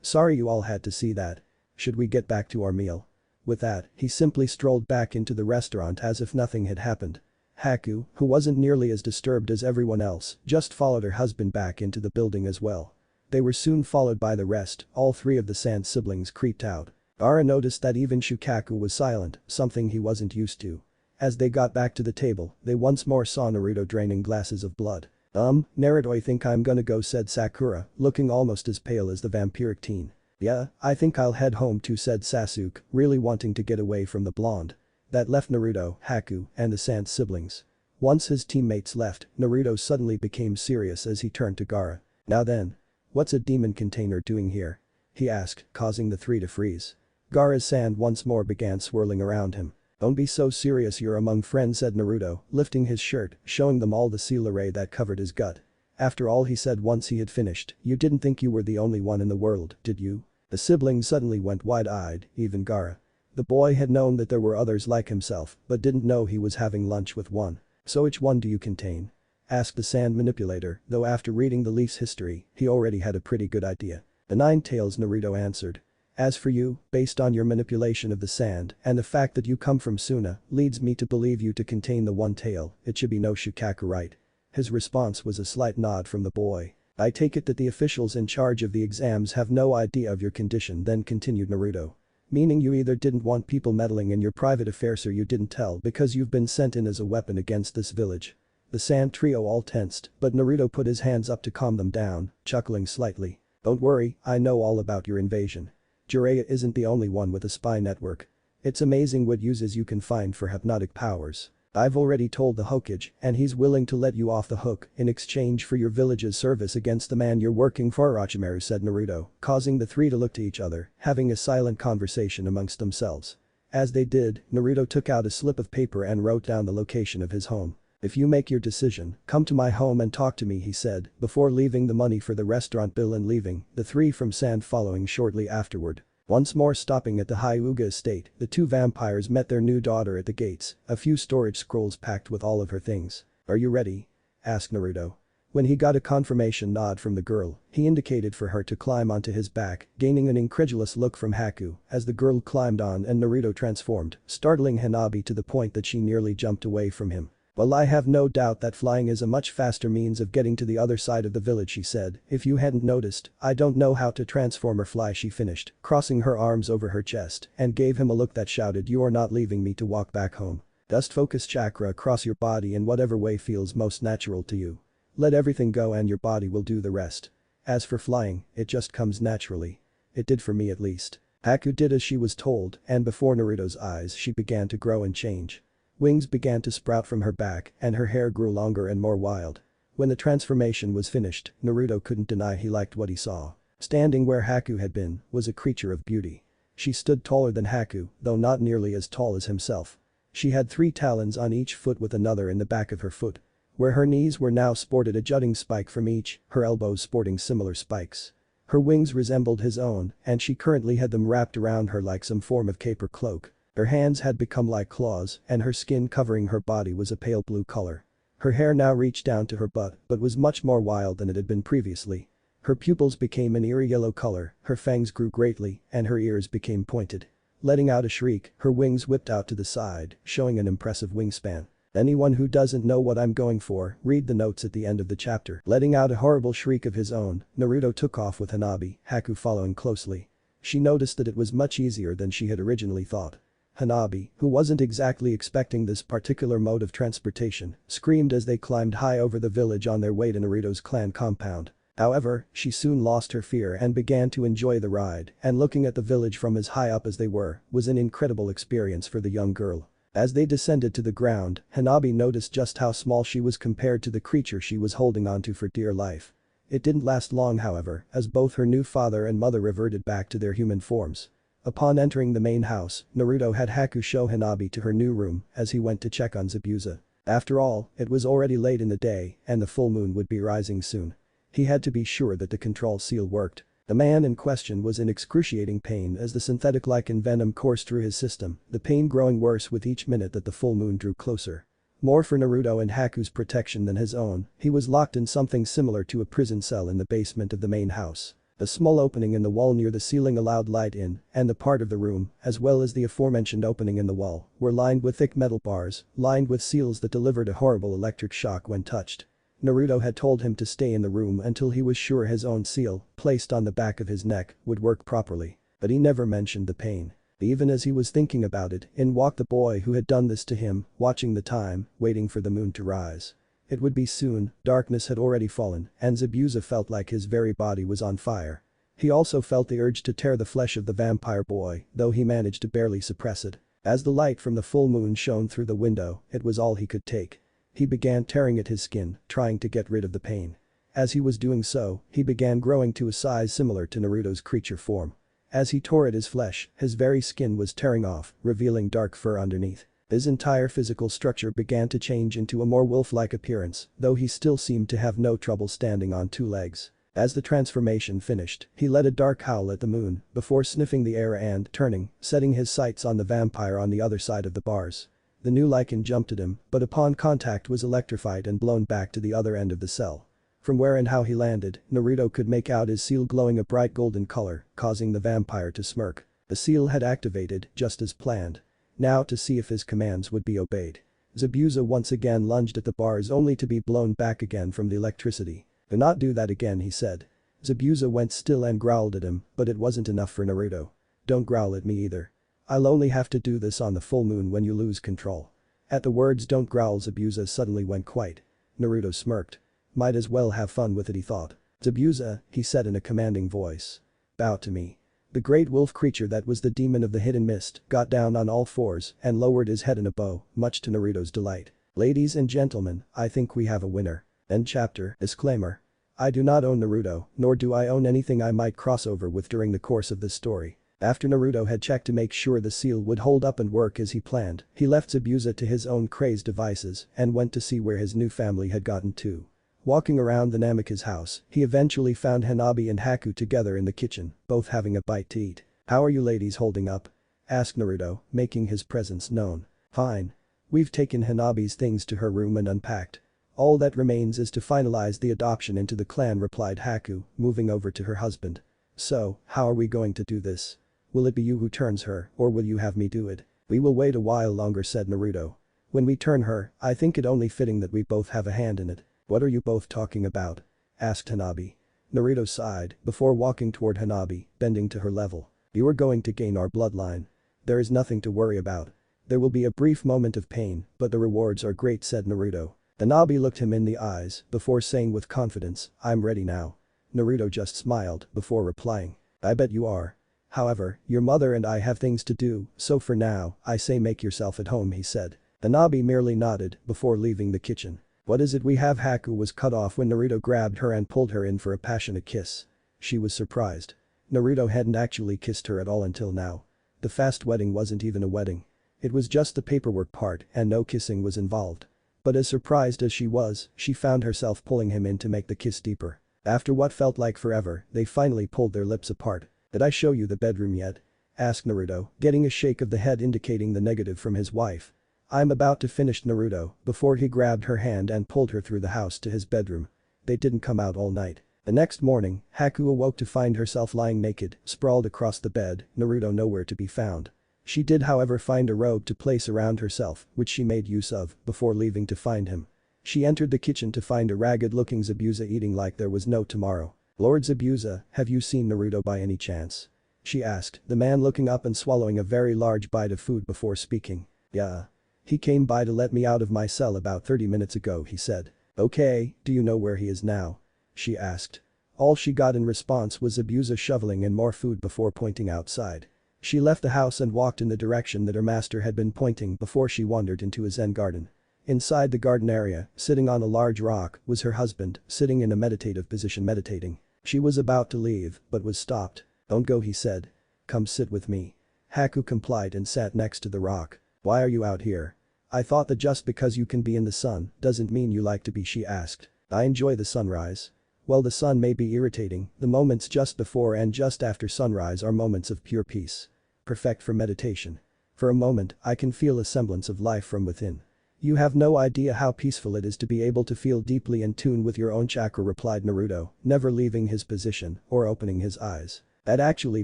Sorry you all had to see that. Should we get back to our meal?" With that, he simply strolled back into the restaurant as if nothing had happened. Haku, who wasn't nearly as disturbed as everyone else, just followed her husband back into the building as well. They were soon followed by the rest, all three of the Sand siblings creeped out. Gaara noticed that even Shukaku was silent, something he wasn't used to. As they got back to the table, they once more saw Naruto draining glasses of blood. Naruto, I think I'm gonna go," said Sakura, looking almost as pale as the vampiric teen. "Yeah, I think I'll head home too," said Sasuke, really wanting to get away from the blonde. That left Naruto, Haku, and the Sand siblings. Once his teammates left, Naruto suddenly became serious as he turned to Gaara. "Now then. What's a demon container doing here?" he asked, causing the three to freeze. Gaara's sand once more began swirling around him. "Don't be so serious, you're among friends," said Naruto, lifting his shirt, showing them all the seal array that covered his gut. After all, he said once he had finished, "You didn't think you were the only one in the world, did you?" The siblings suddenly went wide-eyed, even Gaara. The boy had known that there were others like himself, but didn't know he was having lunch with one. "So which one do you contain?" asked the sand manipulator, though after reading the leaf's history, he already had a pretty good idea. "The 9 tails," Naruto answered. "As for you, based on your manipulation of the sand and the fact that you come from Suna, leads me to believe you to contain the 1 tail, it should be no Shukaku, right?" His response was a slight nod from the boy. "I take it that the officials in charge of the exams have no idea of your condition," then continued Naruto. "Meaning you either didn't want people meddling in your private affairs or you didn't tell because you've been sent in as a weapon against this village." The sand trio all tensed, but Naruto put his hands up to calm them down, chuckling slightly. "Don't worry, I know all about your invasion. Jiraiya isn't the only one with a spy network. It's amazing what uses you can find for hypnotic powers. I've already told the Hokage, and he's willing to let you off the hook in exchange for your village's service against the man you're working for," Orochimaru said Naruto, causing the three to look to each other, having a silent conversation amongst themselves. As they did, Naruto took out a slip of paper and wrote down the location of his home. "If you make your decision, come to my home and talk to me," he said, before leaving the money for the restaurant bill and leaving, the three from Sand following shortly afterward. Once more stopping at the Hyuga estate, the two vampires met their new daughter at the gates, a few storage scrolls packed with all of her things. "Are you ready?" asked Naruto. When he got a confirmation nod from the girl, he indicated for her to climb onto his back, gaining an incredulous look from Haku as the girl climbed on and Naruto transformed, startling Hanabi to the point that she nearly jumped away from him. "Well, I have no doubt that flying is a much faster means of getting to the other side of the village," she said. "If you hadn't noticed, I don't know how to transform or fly," she finished, crossing her arms over her chest and gave him a look that shouted, "You are not leaving me to walk back home. Just focus chakra across your body in whatever way feels most natural to you. Let everything go and your body will do the rest. As for flying, it just comes naturally. It did for me at least." Haku did as she was told, and before Naruto's eyes she began to grow and change. Wings began to sprout from her back and her hair grew longer and more wild. When the transformation was finished, Naruto couldn't deny he liked what he saw. Standing where Haku had been was a creature of beauty. She stood taller than Haku, though not nearly as tall as himself. She had 3 talons on each foot with another in the back of her foot. Where her knees were now sported a jutting spike from each, her elbows sporting similar spikes. Her wings resembled his own, and she currently had them wrapped around her like some form of cape or cloak. Her hands had become like claws, and her skin covering her body was a pale blue color. Her hair now reached down to her butt, but was much more wild than it had been previously. Her pupils became an eerie yellow color, her fangs grew greatly, and her ears became pointed. Letting out a shriek, her wings whipped out to the side, showing an impressive wingspan. Anyone who doesn't know what I'm going for, read the notes at the end of the chapter. Letting out a horrible shriek of his own, Naruto took off with Hanabi, Haku following closely. She noticed that it was much easier than she had originally thought. Hanabi, who wasn't exactly expecting this particular mode of transportation, screamed as they climbed high over the village on their way to Naruto's clan compound. However, she soon lost her fear and began to enjoy the ride, and looking at the village from as high up as they were was an incredible experience for the young girl. As they descended to the ground, Hanabi noticed just how small she was compared to the creature she was holding onto for dear life. It didn't last long however, as both her new father and mother reverted back to their human forms. Upon entering the main house, Naruto had Haku show Hanabi to her new room as he went to check on Zabuza. After all, it was already late in the day and the full moon would be rising soon. He had to be sure that the control seal worked. The man in question was in excruciating pain as the synthetic lichen venom coursed through his system, the pain growing worse with each minute that the full moon drew closer. More for Naruto and Haku's protection than his own, he was locked in something similar to a prison cell in the basement of the main house. A small opening in the wall near the ceiling allowed light in, and the part of the room, as well as the aforementioned opening in the wall, were lined with thick metal bars, lined with seals that delivered a horrible electric shock when touched. Naruto had told him to stay in the room until he was sure his own seal, placed on the back of his neck, would work properly. But he never mentioned the pain. Even as he was thinking about it, in walked the boy who had done this to him, watching the time, waiting for the moon to rise. It would be soon, darkness had already fallen, and Zabuza felt like his very body was on fire. He also felt the urge to tear the flesh of the vampire boy, though he managed to barely suppress it. As the light from the full moon shone through the window, it was all he could take. He began tearing at his skin, trying to get rid of the pain. As he was doing so, he began growing to a size similar to Naruto's creature form. As he tore at his flesh, his very skin was tearing off, revealing dark fur underneath. His entire physical structure began to change into a more wolf-like appearance, though he still seemed to have no trouble standing on two legs. As the transformation finished, he let a dark howl at the moon, before sniffing the air and, turning, setting his sights on the vampire on the other side of the bars. The new lichen jumped at him, but upon contact was electrified and blown back to the other end of the cell. From where and how he landed, Naruto could make out his seal glowing a bright golden color, causing the vampire to smirk. The seal had activated, just as planned. Now to see if his commands would be obeyed. Zabuza once again lunged at the bars only to be blown back again from the electricity. "Do not do that again," he said. Zabuza went still and growled at him, but it wasn't enough for Naruto. "Don't growl at me either. I'll only have to do this on the full moon when you lose control." At the words "don't growl," Zabuza suddenly went quiet. Naruto smirked. Might as well have fun with it, he thought. "Zabuza," he said in a commanding voice. "Bow to me." The great wolf creature that was the demon of the hidden mist got down on all fours and lowered his head in a bow, much to Naruto's delight. "Ladies and gentlemen, I think we have a winner." End chapter. Disclaimer. I do not own Naruto, nor do I own anything I might cross over with during the course of this story. After Naruto had checked to make sure the seal would hold up and work as he planned, he left Zabuza to his own crazed devices and went to see where his new family had gotten to. Walking around the Namika's house, he eventually found Hanabi and Haku together in the kitchen, both having a bite to eat. "How are you ladies holding up?" asked Naruto, making his presence known. "Fine. We've taken Hanabi's things to her room and unpacked. All that remains is to finalize the adoption into the clan," replied Haku, moving over to her husband. "So, how are we going to do this? Will it be you who turns her, or will you have me do it?" "We will wait a while longer," said Naruto. "When we turn her, I think it only fitting that we both have a hand in it." "What are you both talking about?" asked Hanabi. Naruto sighed, before walking toward Hanabi, bending to her level. "You are going to gain our bloodline. There is nothing to worry about. There will be a brief moment of pain, but the rewards are great," said Naruto. Hanabi looked him in the eyes, before saying with confidence, "I'm ready now." Naruto just smiled, before replying, "I bet you are. However, your mother and I have things to do, so for now, I say make yourself at home," he said. Hanabi merely nodded, before leaving the kitchen. "What is it we have?" Haku was cut off when Naruto grabbed her and pulled her in for a passionate kiss. She was surprised. Naruto hadn't actually kissed her at all until now. The fast wedding wasn't even a wedding. It was just the paperwork part and no kissing was involved. But as surprised as she was, she found herself pulling him in to make the kiss deeper. After what felt like forever, they finally pulled their lips apart. "Did I show you the bedroom yet?" asked Naruto, getting a shake of the head indicating the negative from his wife. "I'm about to finish," Naruto, before he grabbed her hand and pulled her through the house to his bedroom. They didn't come out all night. The next morning, Haku awoke to find herself lying naked, sprawled across the bed, Naruto nowhere to be found. She did however find a robe to place around herself, which she made use of, before leaving to find him. She entered the kitchen to find a ragged-looking Zabuza eating like there was no tomorrow. "Lord Zabuza, have you seen Naruto by any chance?" she asked, the man looking up and swallowing a very large bite of food before speaking. Yeah. He came by to let me out of my cell about 30 minutes ago, he said. Okay, do you know where he is now? She asked. All she got in response was abusive shoveling and more food before pointing outside. She left the house and walked in the direction that her master had been pointing before she wandered into his Zen garden. Inside the garden area, sitting on a large rock, was her husband, sitting in a meditative position meditating. She was about to leave, but was stopped. Don't go, he said. Come sit with me. Haku complied and sat next to the rock. Why are you out here? I thought that just because you can be in the sun doesn't mean you like to be, she asked. I enjoy the sunrise. Well, the sun may be irritating, the moments just before and just after sunrise are moments of pure peace. Perfect for meditation. For a moment, I can feel a semblance of life from within. You have no idea how peaceful it is to be able to feel deeply in tune with your own chakra, replied Naruto, never leaving his position or opening his eyes. That actually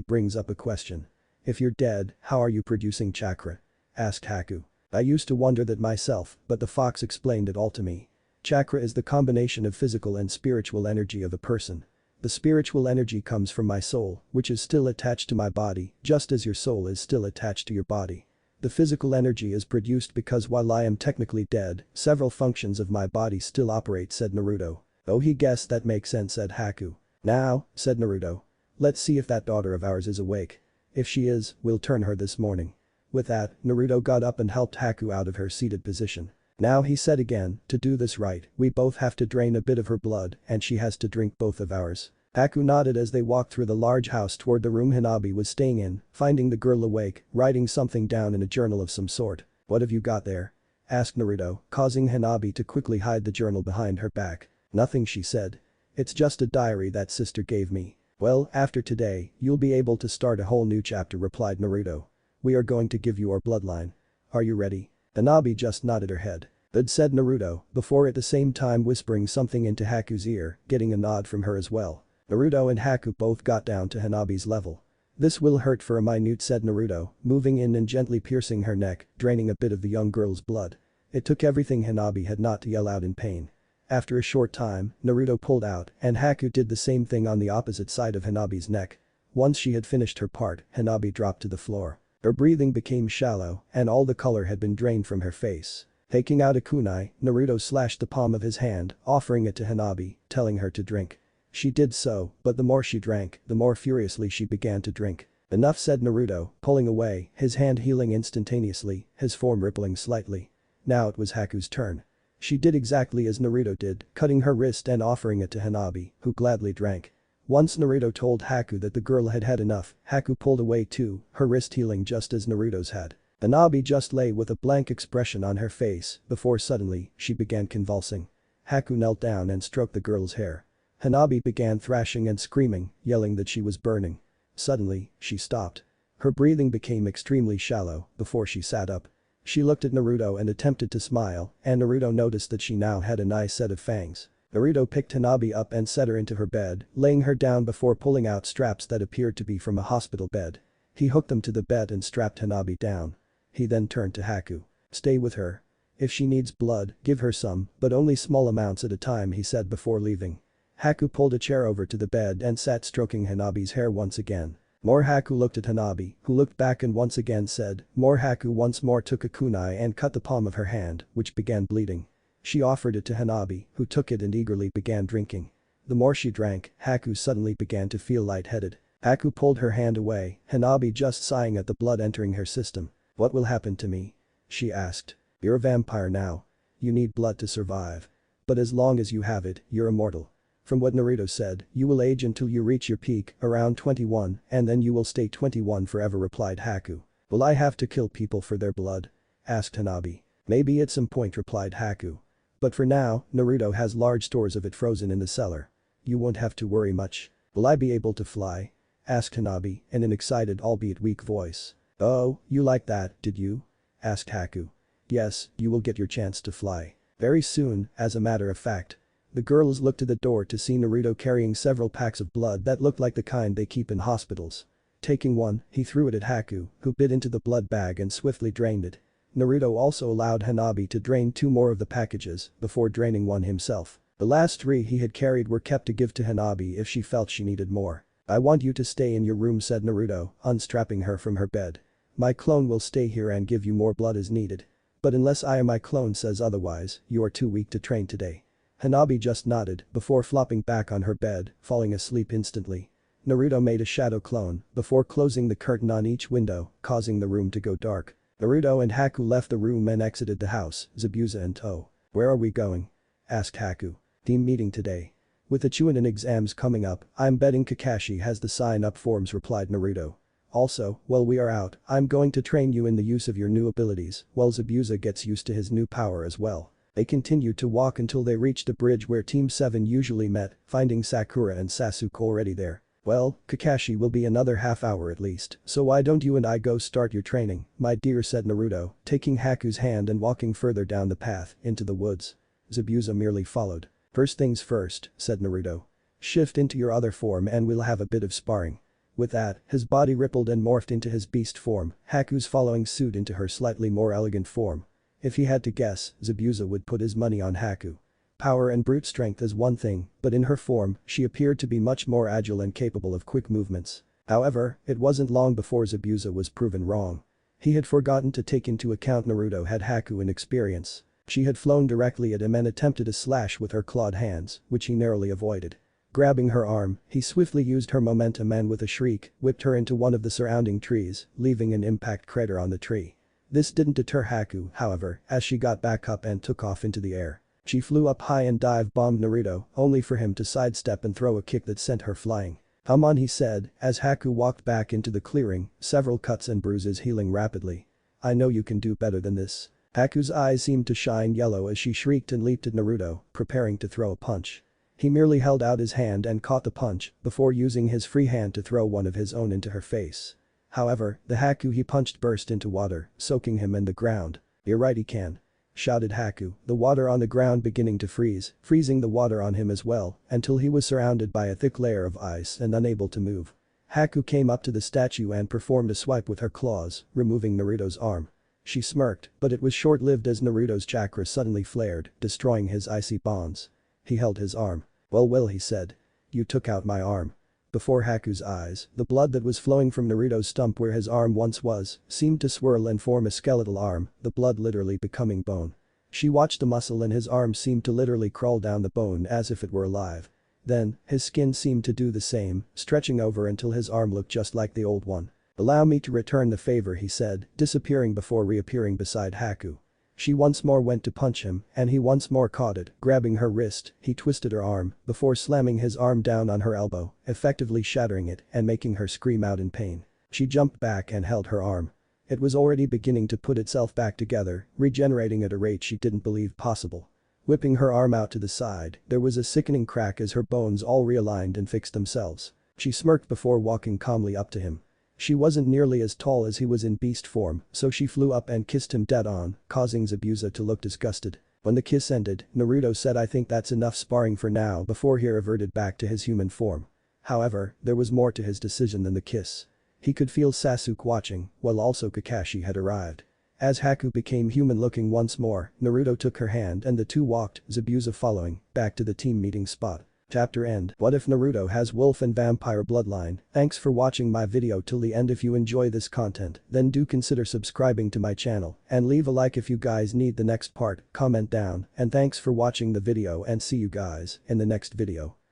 brings up a question. If you're dead, how are you producing chakra? Asked Haku. I used to wonder that myself, but the fox explained it all to me. Chakra is the combination of physical and spiritual energy of a person. The spiritual energy comes from my soul, which is still attached to my body, just as your soul is still attached to your body. The physical energy is produced because while I am technically dead, several functions of my body still operate, said Naruto. Oh, he guessed that makes sense, said Haku. Now, said Naruto. Let's see if that daughter of ours is awake. If she is, we'll turn her this morning. With that, Naruto got up and helped Haku out of her seated position. Now, he said again, to do this right, we both have to drain a bit of her blood and she has to drink both of ours. Haku nodded as they walked through the large house toward the room Hanabi was staying in, finding the girl awake, writing something down in a journal of some sort. What have you got there? Asked Naruto, causing Hanabi to quickly hide the journal behind her back. Nothing, she said. It's just a diary that sister gave me. Well, after today, you'll be able to start a whole new chapter, replied Naruto. We are going to give you our bloodline. Are you ready? Hanabi just nodded her head. That said Naruto, before at the same time whispering something into Haku's ear, getting a nod from her as well. Naruto and Haku both got down to Hanabi's level. This will hurt for a minute, said Naruto, moving in and gently piercing her neck, draining a bit of the young girl's blood. It took everything Hanabi had not to yell out in pain. After a short time, Naruto pulled out and Haku did the same thing on the opposite side of Hanabi's neck. Once she had finished her part, Hanabi dropped to the floor. Her breathing became shallow and all the color had been drained from her face. Taking out a kunai, Naruto slashed the palm of his hand, offering it to Hanabi, telling her to drink. She did so, but the more she drank, the more furiously she began to drink. Enough, said Naruto, pulling away, his hand healing instantaneously, his form rippling slightly. Now it was Haku's turn. She did exactly as Naruto did, cutting her wrist and offering it to Hanabi, who gladly drank. Once Naruto told Haku that the girl had had enough, Haku pulled away too, her wrist healing just as Naruto's had. Hanabi just lay with a blank expression on her face before suddenly, she began convulsing. Haku knelt down and stroked the girl's hair. Hanabi began thrashing and screaming, yelling that she was burning. Suddenly, she stopped. Her breathing became extremely shallow before she sat up. She looked at Naruto and attempted to smile, and Naruto noticed that she now had a nice set of fangs. Naruto picked Hanabi up and set her into her bed, laying her down before pulling out straps that appeared to be from a hospital bed. He hooked them to the bed and strapped Hanabi down. He then turned to Haku. Stay with her. If she needs blood, give her some, but only small amounts at a time, he said before leaving. Haku pulled a chair over to the bed and sat stroking Hanabi's hair once again. More Haku looked at Hanabi, who looked back and once again said, more. Haku once more took a kunai and cut the palm of her hand, which began bleeding. She offered it to Hanabi, who took it and eagerly began drinking. The more she drank, Haku suddenly began to feel lightheaded. Haku pulled her hand away, Hanabi just sighing at the blood entering her system. What will happen to me? She asked. You're a vampire now. You need blood to survive. But as long as you have it, you're immortal. From what Naruto said, you will age until you reach your peak, around 21, and then you will stay 21 forever, replied Haku. Will I have to kill people for their blood? Asked Hanabi. Maybe at some point, replied Haku. But for now, Naruto has large stores of it frozen in the cellar. You won't have to worry much. Will I be able to fly? Asked Hanabi in an excited albeit weak voice. Oh, you like that, did you? Asked Haku. Yes, you will get your chance to fly. Very soon, as a matter of fact. The girls looked to the door to see Naruto carrying several packs of blood that looked like the kind they keep in hospitals. Taking one, he threw it at Haku, who bit into the blood bag and swiftly drained it. Naruto also allowed Hanabi to drain 2 more of the packages before draining one himself. The last 3 he had carried were kept to give to Hanabi if she felt she needed more. I want you to stay in your room, said Naruto, unstrapping her from her bed. My clone will stay here and give you more blood as needed. But unless my clone says otherwise, you are too weak to train today. Hanabi just nodded before flopping back on her bed, falling asleep instantly. Naruto made a shadow clone before closing the curtain on each window, causing the room to go dark. Naruto and Haku left the room and exited the house, Zabuza and To. Where are we going? Asked Haku. Team meeting today. With the Chunin exams coming up, I'm betting Kakashi has the sign-up forms, replied Naruto. Also, while we are out, I'm going to train you in the use of your new abilities, while Zabuza gets used to his new power as well. They continued to walk until they reached a bridge where Team 7 usually met, finding Sakura and Sasuke already there. Well, Kakashi will be another half hour at least, so why don't you and I go start your training, my dear, said Naruto, taking Haku's hand and walking further down the path, into the woods. Zabuza merely followed. First things first, said Naruto. Shift into your other form and we'll have a bit of sparring. With that, his body rippled and morphed into his beast form, Haku's following suit into her slightly more elegant form. If he had to guess, Zabuza would put his money on Haku. Power and brute strength is one thing, but in her form, she appeared to be much more agile and capable of quick movements. However, it wasn't long before Zabuza was proven wrong. He had forgotten to take into account Naruto had Haku in experience. She had flown directly at him and attempted a slash with her clawed hands, which he narrowly avoided. Grabbing her arm, he swiftly used her momentum and with a shriek, whipped her into one of the surrounding trees, leaving an impact crater on the tree. This didn't deter Haku, however, as she got back up and took off into the air. She flew up high and dive-bombed Naruto, only for him to sidestep and throw a kick that sent her flying. Come on, he said, as Haku walked back into the clearing, several cuts and bruises healing rapidly. I know you can do better than this. Haku's eyes seemed to shine yellow as she shrieked and leaped at Naruto, preparing to throw a punch. He merely held out his hand and caught the punch, before using his free hand to throw one of his own into her face. However, the Haku he punched burst into water, soaking him in the ground. You're right, he can. Shouted Haku, the water on the ground beginning to freeze, freezing the water on him as well, until he was surrounded by a thick layer of ice and unable to move. Haku came up to the statue and performed a swipe with her claws, removing Naruto's arm. She smirked, but it was short-lived as Naruto's chakra suddenly flared, destroying his icy bonds. He held his arm. Well, he said. You took out my arm. Before Haku's eyes, the blood that was flowing from Naruto's stump where his arm once was, seemed to swirl and form a skeletal arm, the blood literally becoming bone. She watched the muscle in his arm seem to literally crawl down the bone as if it were alive. Then, his skin seemed to do the same, stretching over until his arm looked just like the old one. Allow me to return the favor, he said, disappearing before reappearing beside Haku. She once more went to punch him, and he once more caught it, grabbing her wrist, he twisted her arm, before slamming his arm down on her elbow, effectively shattering it and making her scream out in pain. She jumped back and held her arm. It was already beginning to put itself back together, regenerating at a rate she didn't believe possible. Whipping her arm out to the side, there was a sickening crack as her bones all realigned and fixed themselves. She smirked before walking calmly up to him. She wasn't nearly as tall as he was in beast form, so she flew up and kissed him dead on, causing Zabuza to look disgusted. When the kiss ended, Naruto said, I think that's enough sparring for now, before he reverted back to his human form. However, there was more to his decision than the kiss. He could feel Sasuke watching, while also Kakashi had arrived. As Haku became human-looking once more, Naruto took her hand and the two walked, Zabuza following, back to the team meeting spot. Chapter end. What if Naruto has wolf and vampire bloodline? Thanks for watching my video till the end. If you enjoy this content, then do consider subscribing to my channel and leave a like if you guys need the next part, comment down, and thanks for watching the video and see you guys in the next video.